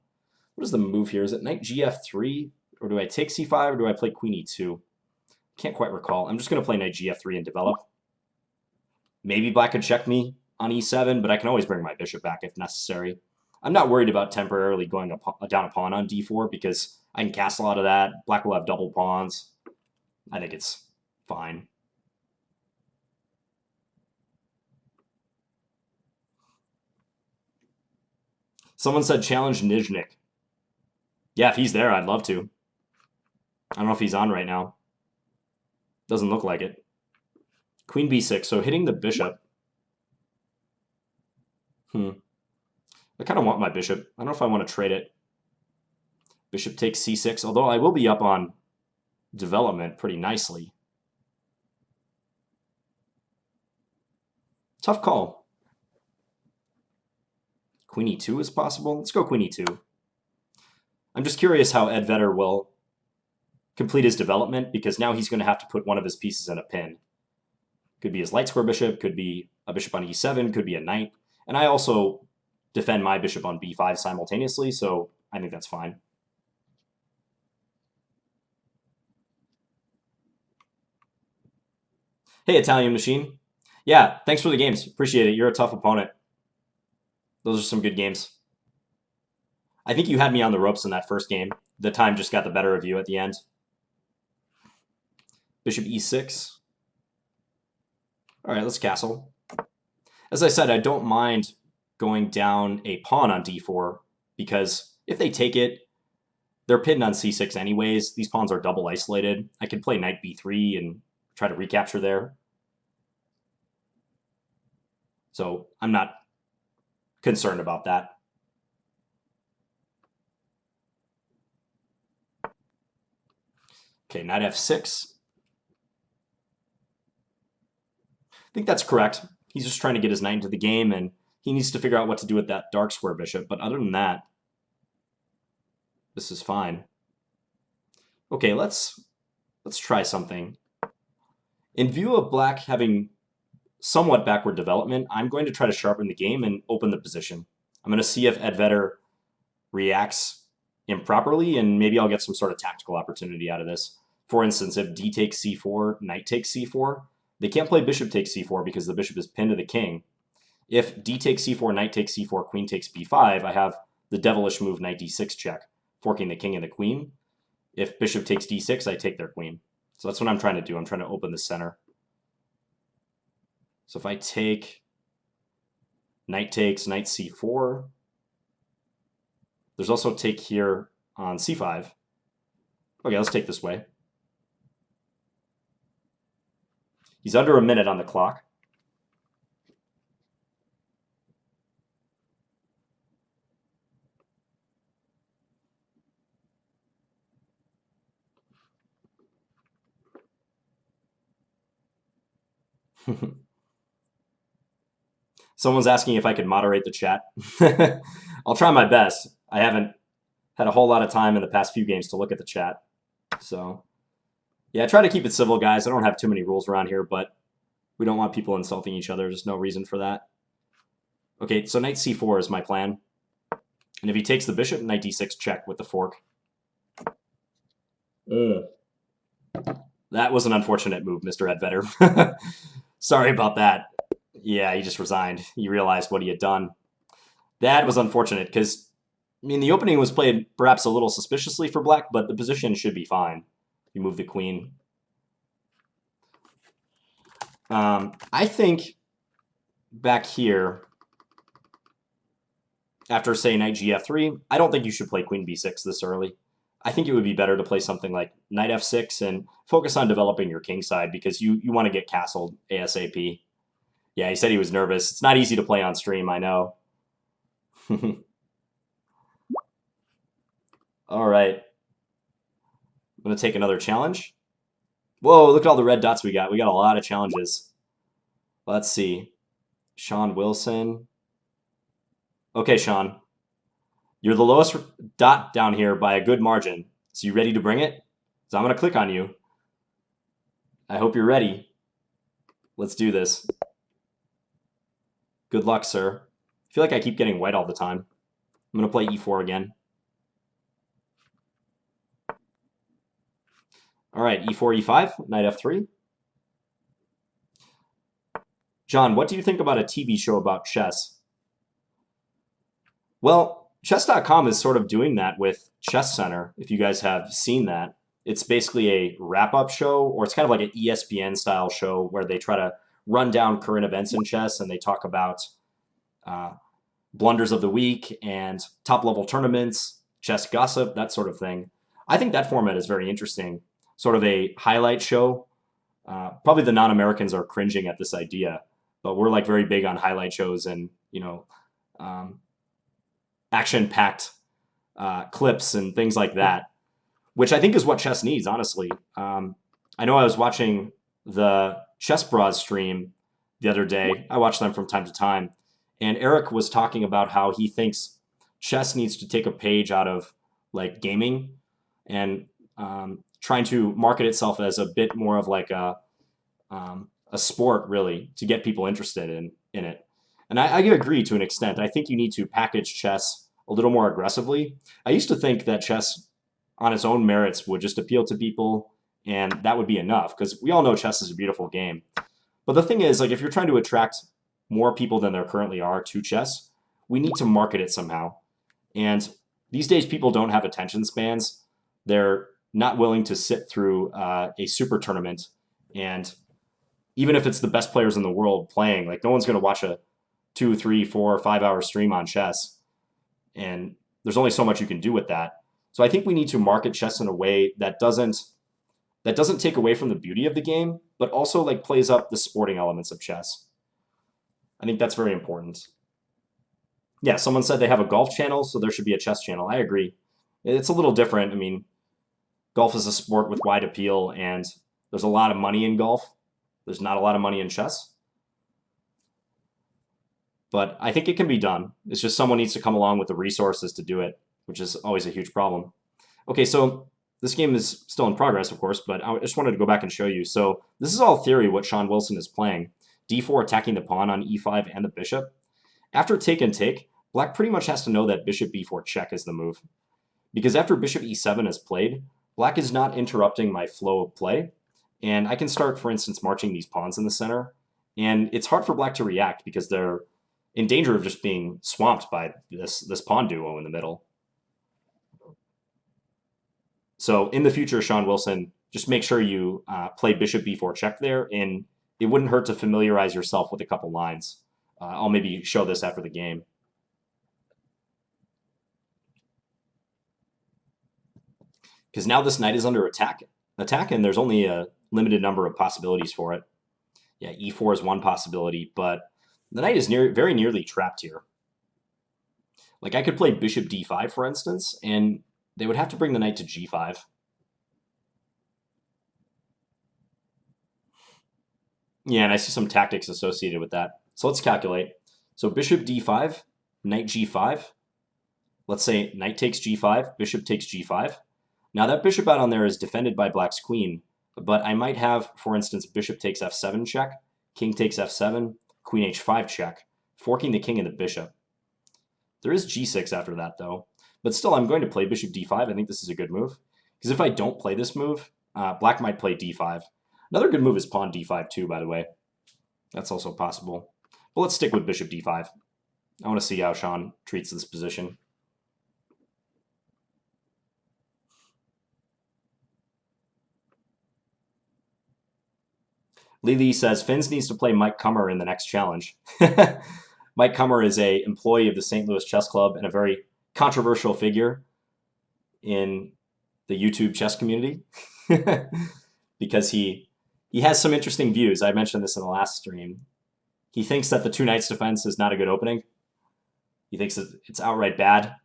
Speaker 1: What is the move here? Is it knight gf3, or do I take c5, or do I play queen e2? Can't quite recall. I'm just going to play knight gf3 and develop. Maybe black could check me on e7, but I can always bring my bishop back if necessary. I'm not worried about temporarily going down a pawn on d4 because I can castle out of that. Black will have double pawns. I think it's fine. Someone said challenge Nizhnik. Yeah, if he's there, I'd love to. I don't know if he's on right now. Doesn't look like it. Queen b6, so hitting the bishop. I kind of want my bishop. I don't know if I want to trade it. Bishop takes c6, although I will be up on development pretty nicely. Tough call. Queen e2 is possible. Let's go queen e2. I'm just curious how Ed Vedder will complete his development, because now he's going to have to put one of his pieces in a pin. Could be his light square bishop, could be a bishop on e7, could be a knight. And I also defend my bishop on b5 simultaneously, so I think that's fine. Hey, Italian Machine. Yeah, thanks for the games. Appreciate it. You're a tough opponent. Those are some good games. I think you had me on the ropes in that first game. The time just got the better of you at the end. Bishop e6. All right, let's castle. As I said, I don't mind going down a pawn on d4, because if they take it, they're pinned on c6 anyways. These pawns are double isolated. I could play knight b3 and try to recapture there. So I'm not concerned about that. Okay, knight f6. I think that's correct. He's just trying to get his knight into the game, and he needs to figure out what to do with that dark square bishop. But other than that, this is fine. Okay, let's try something. In view of black having somewhat backward development, I'm going to try to sharpen the game and open the position. I'm going to see if Ed Vedder reacts improperly, and maybe I'll get some sort of tactical opportunity out of this. For instance, if d takes c4, knight takes c4, they can't play bishop takes c4 because the bishop is pinned to the king. If d takes c4, knight takes c4, queen takes b5, I have the devilish move knight d6 check, forking the king and the queen. If bishop takes d6, I take their queen. So that's what I'm trying to do. I'm trying to open the center. So if I take knight takes, knight c4, there's also take here on c5. Okay, let's take this way. He's under a minute on the clock. Someone's asking if I could moderate the chat. I'll try my best. I haven't had a whole lot of time in the past few games to look at the chat. So, yeah, try to keep it civil, guys. I don't have too many rules around here, but we don't want people insulting each other. There's no reason for that. Okay, so knight c4 is my plan. And if he takes the bishop, knight d6 check with the fork. That was an unfortunate move, Mr. Edvetter. Sorry about that. Yeah, he just resigned. He realized what he had done. That was unfortunate because, I mean, the opening was played perhaps a little suspiciously for black, but the position should be fine. You move the queen. I think back here, after, say, knight gf3, I don't think you should play queen b6 this early. I think it would be better to play something like knight f6 and focus on developing your king side because you want to get castled ASAP. Yeah, he said he was nervous. It's not easy to play on stream, I know. All right. I'm going to take another challenge. Whoa, look at all the red dots we got. We got a lot of challenges. Let's see. Sean Wilson. Okay, Sean. You're the lowest dot down here by a good margin. So you ready to bring it? So I'm going to click on you. I hope you're ready. Let's do this. Good luck, sir. I feel like I keep getting white all the time. I'm going to play e4 again. All right, e4, e5, knight f3. John, what do you think about a TV show about chess? Well, chess.com is sort of doing that with Chess Center, if you guys have seen that. It's basically a wrap-up show, or it's kind of like an ESPN-style show where they try to run down current events in chess, and they talk about blunders of the week and top-level tournaments, chess gossip, that sort of thing. I think that format is very interesting. Sort of a highlight show. Probably the non-Americans are cringing at this idea, but we're like very big on highlight shows and, action-packed clips and things like that, which I think is what chess needs, honestly. I know I was watching the Chess Bros stream the other day. I watch them from time to time. And Eric was talking about how he thinks chess needs to take a page out of like gaming and trying to market itself as a bit more of like a sport, really, to get people interested in it. And I agree to an extent. I think you need to package chess a little more aggressively. I used to think that chess on its own merits would just appeal to people and that would be enough because we all know chess is a beautiful game. But the thing is, like, if you're trying to attract more people than there currently are to chess, we need to market it somehow. And these days, people don't have attention spans. They're not willing to sit through a super tournament. And even if it's the best players in the world playing, like, no one's going to watch a 2, 3, 4, 5 hour stream on chess. And there's only so much you can do with that. So I think we need to market chess in a way that doesn't take away from the beauty of the game, but also like plays up the sporting elements of chess. I think that's very important. Yeah, someone said they have a golf channel, so there should be a chess channel. I agree. It's a little different. I mean, golf is a sport with wide appeal, and there's a lot of money in golf. There's not a lot of money in chess. But I think it can be done. It's just someone needs to come along with the resources to do it, which is always a huge problem. Okay, so this game is still in progress, of course, but I just wanted to go back and show you. So this is all theory what Sean Wilson is playing. d4 attacking the pawn on e5 and the bishop. After take and take, black pretty much has to know that bishop b4 check is the move. Because after bishop e7 is played, black is not interrupting my flow of play. And I can start, for instance, marching these pawns in the center. And it's hard for black to react because they're in danger of just being swamped by this pawn duo in the middle. So in the future, Sean Wilson, just make sure you play bishop b4 check there, and it wouldn't hurt to familiarize yourself with a couple lines. I'll maybe show this after the game. Because now this knight is under attack, and there's only a limited number of possibilities for it. Yeah, e4 is one possibility, but the knight is very nearly trapped here. Like I could play bishop d5, for instance, and they would have to bring the knight to g5. Yeah, and I see some tactics associated with that. So let's calculate. So bishop d5, knight g5. Let's say knight takes g5, bishop takes g5. Now that bishop out on there is defended by black's queen, but I might have, for instance, bishop takes f7 check, king takes f7, queen h5 check, forking the king and the bishop. There is g6 after that, though. But still, I'm going to play bishop d5. I think this is a good move. Because if I don't play this move, black might play d5. Another good move is pawn d5 too, by the way. That's also possible. But let's stick with bishop d5. I want to see how Sean treats this position. Lily says, Finns needs to play Mike Kummer in the next challenge. Mike Kummer is a employee of the St. Louis Chess Club and a very controversial figure in the YouTube chess community because he has some interesting views. I mentioned this in the last stream. He thinks that the two knights defense is not a good opening. He thinks that it's outright bad.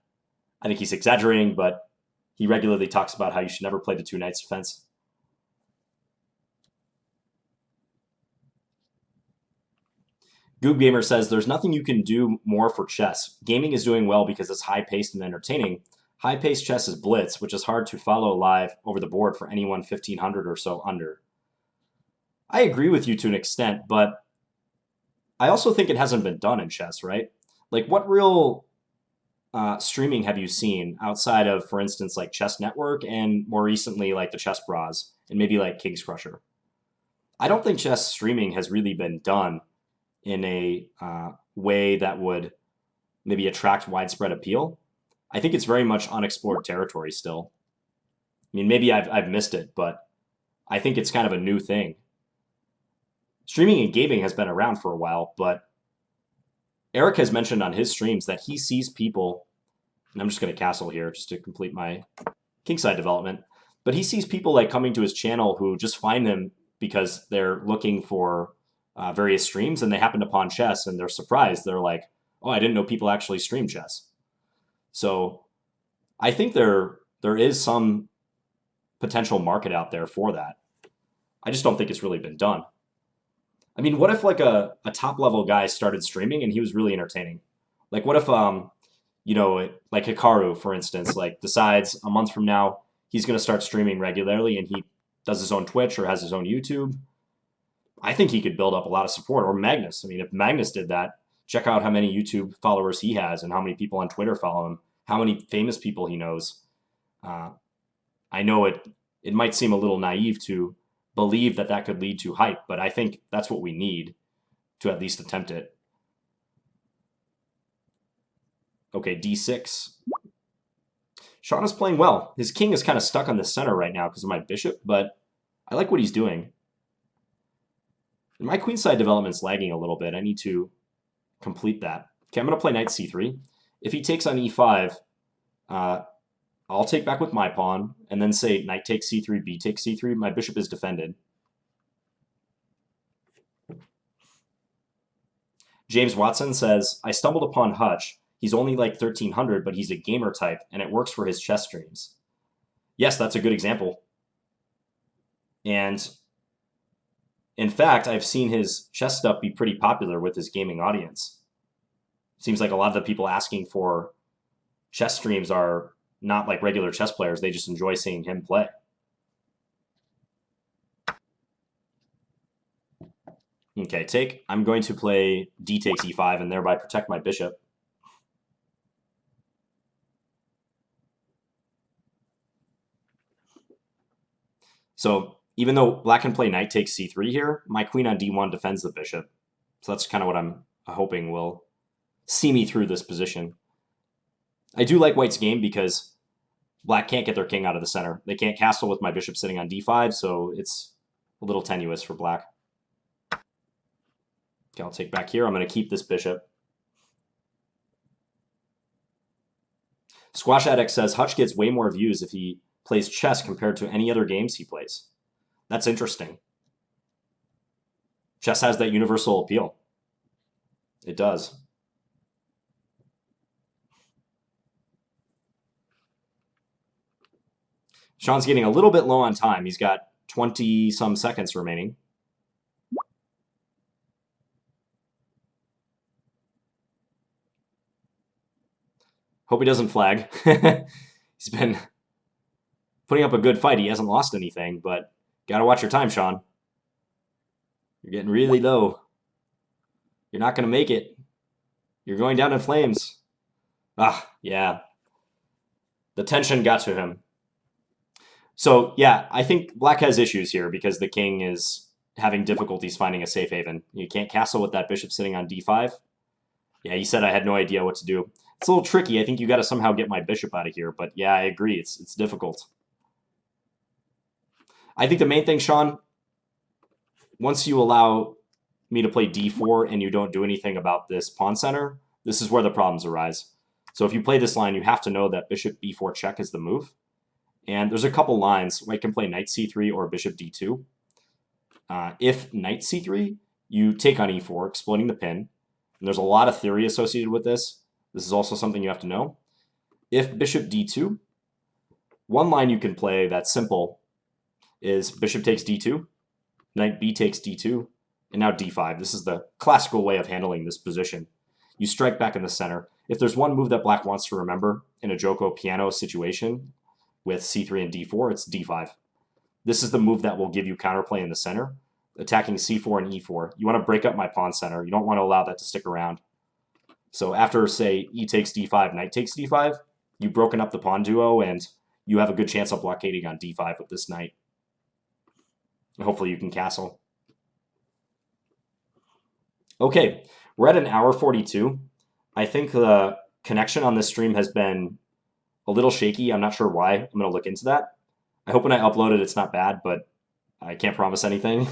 Speaker 1: I think he's exaggerating, but he regularly talks about how you should never play the two knights defense. Goob Gamer says, there's nothing you can do more for chess. Gaming is doing well because it's high-paced and entertaining. High-paced chess is Blitz, which is hard to follow live over the board for anyone 1500 or so under. I agree with you to an extent, but I also think it hasn't been done in chess, right? Like, what real streaming have you seen outside of, for instance, like Chess Network and more recently, like the Chess Bras and maybe like King's Crusher? I don't think chess streaming has really been done in a way that would maybe attract widespread appeal. I think it's very much unexplored territory still. I mean, maybe I've missed it, but I think it's kind of a new thing. Streaming and gaming has been around for a while, but Eric has mentioned on his streams that he sees people, and I'm just going to castle here just to complete my kingside development, but he sees people like coming to his channel who just find them because they're looking for various streams and they happen upon chess and they're surprised. They're like, oh, I didn't know people actually stream chess. So I think there is some potential market out there for that. I just don't think it's really been done. I mean, what if like a top level guy started streaming and he was really entertaining? Like what if you know, like Hikaru, for instance, like decides a month from now he's going to start streaming regularly and he does his own Twitch or has his own YouTube. I think he could build up a lot of support. Or Magnus. I mean, if Magnus did that, check out how many YouTube followers he has and how many people on Twitter follow him, how many famous people he knows. I know it might seem a little naive to believe that that could lead to hype, but I think that's what we need to at least attempt it. Okay, d6. Sean is playing well. His king is kind of stuck on the center right now because of my bishop, but I like what he's doing. And my queenside development's lagging a little bit. I need to complete that. Okay, I'm going to play knight c3. If he takes on e5, I'll take back with my pawn, and then say knight takes c3, b takes c3. My bishop is defended. James Watson says, I stumbled upon Hutch. He's only like 1300, but he's a gamer type, and it works for his chess streams. Yes, that's a good example. And in fact, I've seen his chess stuff be pretty popular with his gaming audience. Seems like a lot of the people asking for chess streams are not like regular chess players. They just enjoy seeing him play. Okay, take. I'm going to play d takes e5 and thereby protect my bishop. So even though black can play knight takes c3 here, my queen on d1 defends the bishop. So that's kind of what I'm hoping will see me through this position. I do like white's game because black can't get their king out of the center. They can't castle with my bishop sitting on d5, so it's a little tenuous for black. Okay, I'll take back here. I'm going to keep this bishop. Squash Addict says Hutch gets way more views if he plays chess compared to any other games he plays. That's interesting. Chess has that universal appeal. It does. Sean's getting a little bit low on time. He's got 20-some seconds remaining. Hope he doesn't flag. He's been putting up a good fight. He hasn't lost anything, but gotta watch your time, Sean. You're getting really low. You're not gonna make it. You're going down in flames. Ah, yeah. The tension got to him. So, yeah, I think black has issues here because the king is having difficulties finding a safe haven. You can't castle with that bishop sitting on d5. Yeah, he said I had no idea what to do. It's a little tricky. I think you got to somehow get my bishop out of here. But yeah, I agree. It's difficult. I think the main thing, Sean, once you allow me to play d4 and you don't do anything about this pawn center, this is where the problems arise. So if you play this line, you have to know that bishop b4 check is the move. And there's a couple lines. White can play knight c3 or bishop d2. If knight c3, you take on e4, exploiting the pin. And there's a lot of theory associated with this. This is also something you have to know. If bishop d2, one line you can play that's simple is bishop takes d2, knight b takes d2, and now d5. This is the classical way of handling this position. You strike back in the center. If there's one move that black wants to remember in a Joko piano situation with c3 and d4, it's d5. This is the move that will give you counterplay in the center, attacking c4 and e4. You want to break up my pawn center. You don't want to allow that to stick around. So after, say, e takes d5, knight takes d5, you've broken up the pawn duo, and you have a good chance of blockading on d5 with this knight. And hopefully you can castle. Okay, we're at an hour 42. I think the connection on this stream has been a little shaky. I'm not sure why. I'm going to look into that. I hope when I upload it, it's not bad, but I can't promise anything.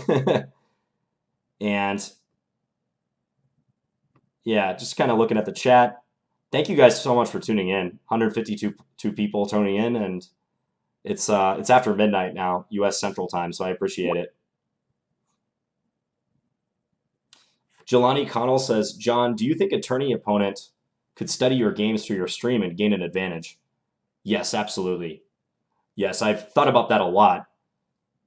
Speaker 1: And yeah, just kind of looking at the chat. Thank you guys so much for tuning in. 152 people tuning in, and it's after midnight now, U.S. Central Time, so I appreciate it. Jelani Connell says, John, do you think a tourney opponent could study your games through your stream and gain an advantage? Yes, absolutely. Yes, I've thought about that a lot.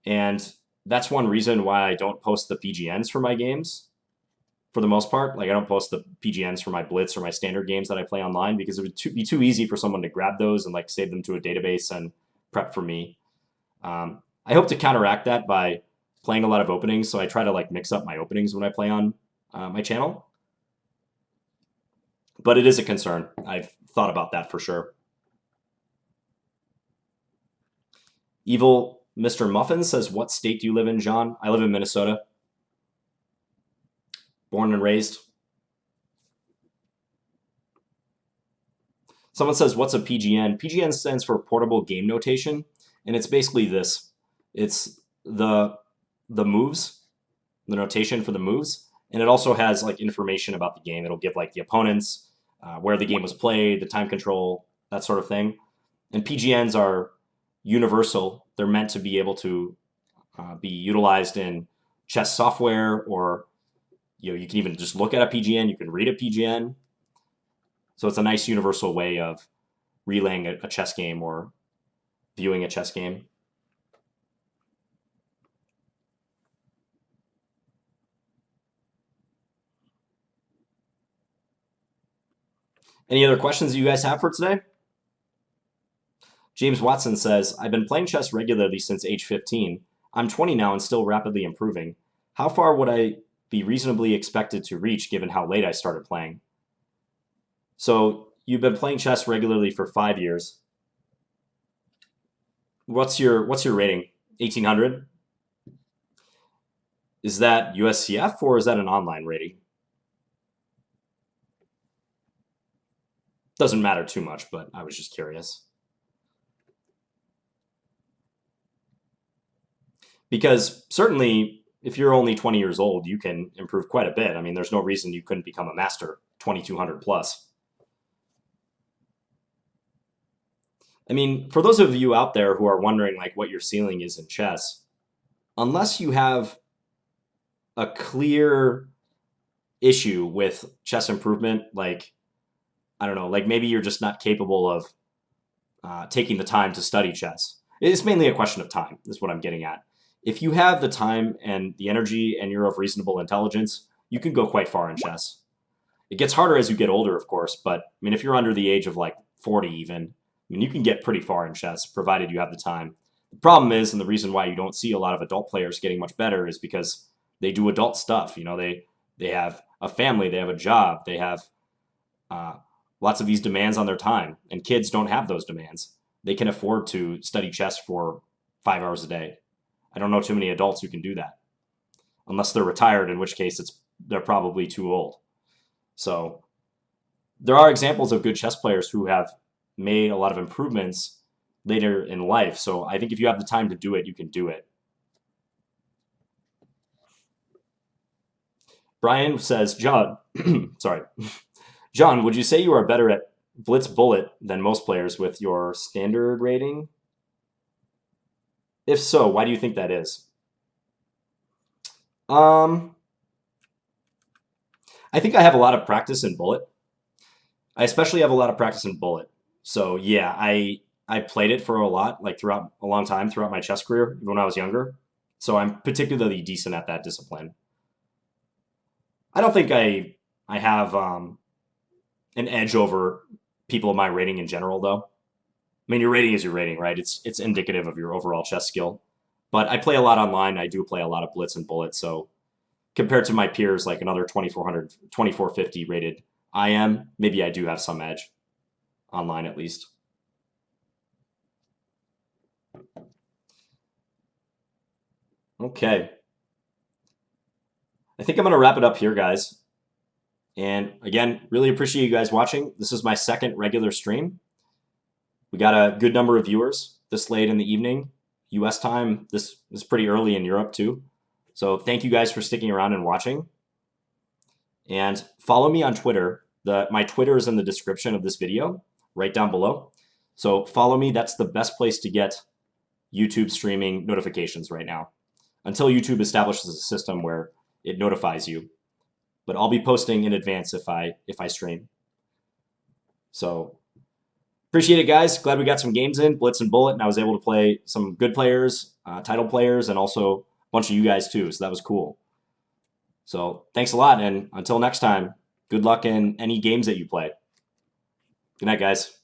Speaker 1: And that's one reason why I don't post the PGNs for my games, for the most part. Like, I don't post the PGNs for my Blitz or my standard games that I play online because it would be too easy for someone to grab those and like save them to a database and prep for me. I hope to counteract that by playing a lot of openings. So I try to like mix up my openings when I play on my channel. But it is a concern. I've thought about that for sure. Evil Mr. Muffin says, what state do you live in, John? I live in Minnesota. Born and raised. Someone says, what's a PGN? PGN stands for Portable Game Notation, and it's basically this. It's the moves, the notation for the moves, and it also has like information about the game. It'll give like the opponents, where the game was played, the time control, that sort of thing. And PGNs are universal. They're meant to be able to be utilized in chess software, or you can even just look at a PGN. You can read a PGN. So it's a nice universal way of relaying a chess game or viewing a chess game. Any other questions you guys have for today? James Watson says, I've been playing chess regularly since age 15. I'm 20 now and still rapidly improving. How far would I be reasonably expected to reach given how late I started playing? So you've been playing chess regularly for 5 years. What's your rating? 1800? Is that USCF or is that an online rating? Doesn't matter too much, but I was just curious. Because certainly, if you're only 20 years old, you can improve quite a bit. I mean, there's no reason you couldn't become a master, 2200 plus. I mean, for those of you out there who are wondering like what your ceiling is in chess, unless you have a clear issue with chess improvement, like, I don't know, like maybe you're just not capable of taking the time to study chess. It's mainly a question of time, is what I'm getting at. If you have the time and the energy and you're of reasonable intelligence, you can go quite far in chess. It gets harder as you get older, of course, but I mean, if you're under the age of like 40 even, I mean, you can get pretty far in chess, provided you have the time. The problem is, and the reason why you don't see a lot of adult players getting much better is because they do adult stuff. You know, they have a family, they have a job, they have lots of these demands on their time, and kids don't have those demands. They can afford to study chess for 5 hours a day. I don't know too many adults who can do that, unless they're retired, in which case they're probably too old. So there are examples of good chess players who have made a lot of improvements later in life. So I think if you have the time to do it, you can do it. Brian says, John, sorry, John, would you say you are better at Blitz Bullet than most players with your standard rating? If so, why do you think that is? I think I have a lot of practice in Bullet. I especially have a lot of practice in Bullet. So yeah, I played it for a lot, like throughout a long time throughout my chess career when I was younger. So I'm particularly decent at that discipline. I don't think I have an edge over people of my rating in general, though. I mean, your rating is your rating, right? It's indicative of your overall chess skill. But I play a lot online. I do play a lot of Blitz and Bullet. So compared to my peers, like another 2400, 2450 rated IM, maybe I do have some edge online at least. Okay. I think I'm going to wrap it up here, guys. And again, really appreciate you guys watching. This is my second regular stream. We got a good number of viewers this late in the evening. US time, this is pretty early in Europe too. So thank you guys for sticking around and watching. And follow me on Twitter. My Twitter is in the description of this video, right down below. So follow me. That's the best place to get YouTube streaming notifications right now, until YouTube establishes a system where it notifies you. But I'll be posting in advance if I stream. So appreciate it, guys. Glad we got some games in, Blitz and Bullet, and I was able to play some good players, title players, and also a bunch of you guys too. So that was cool. So thanks a lot, and until next time, good luck in any games that you play. Good night, guys.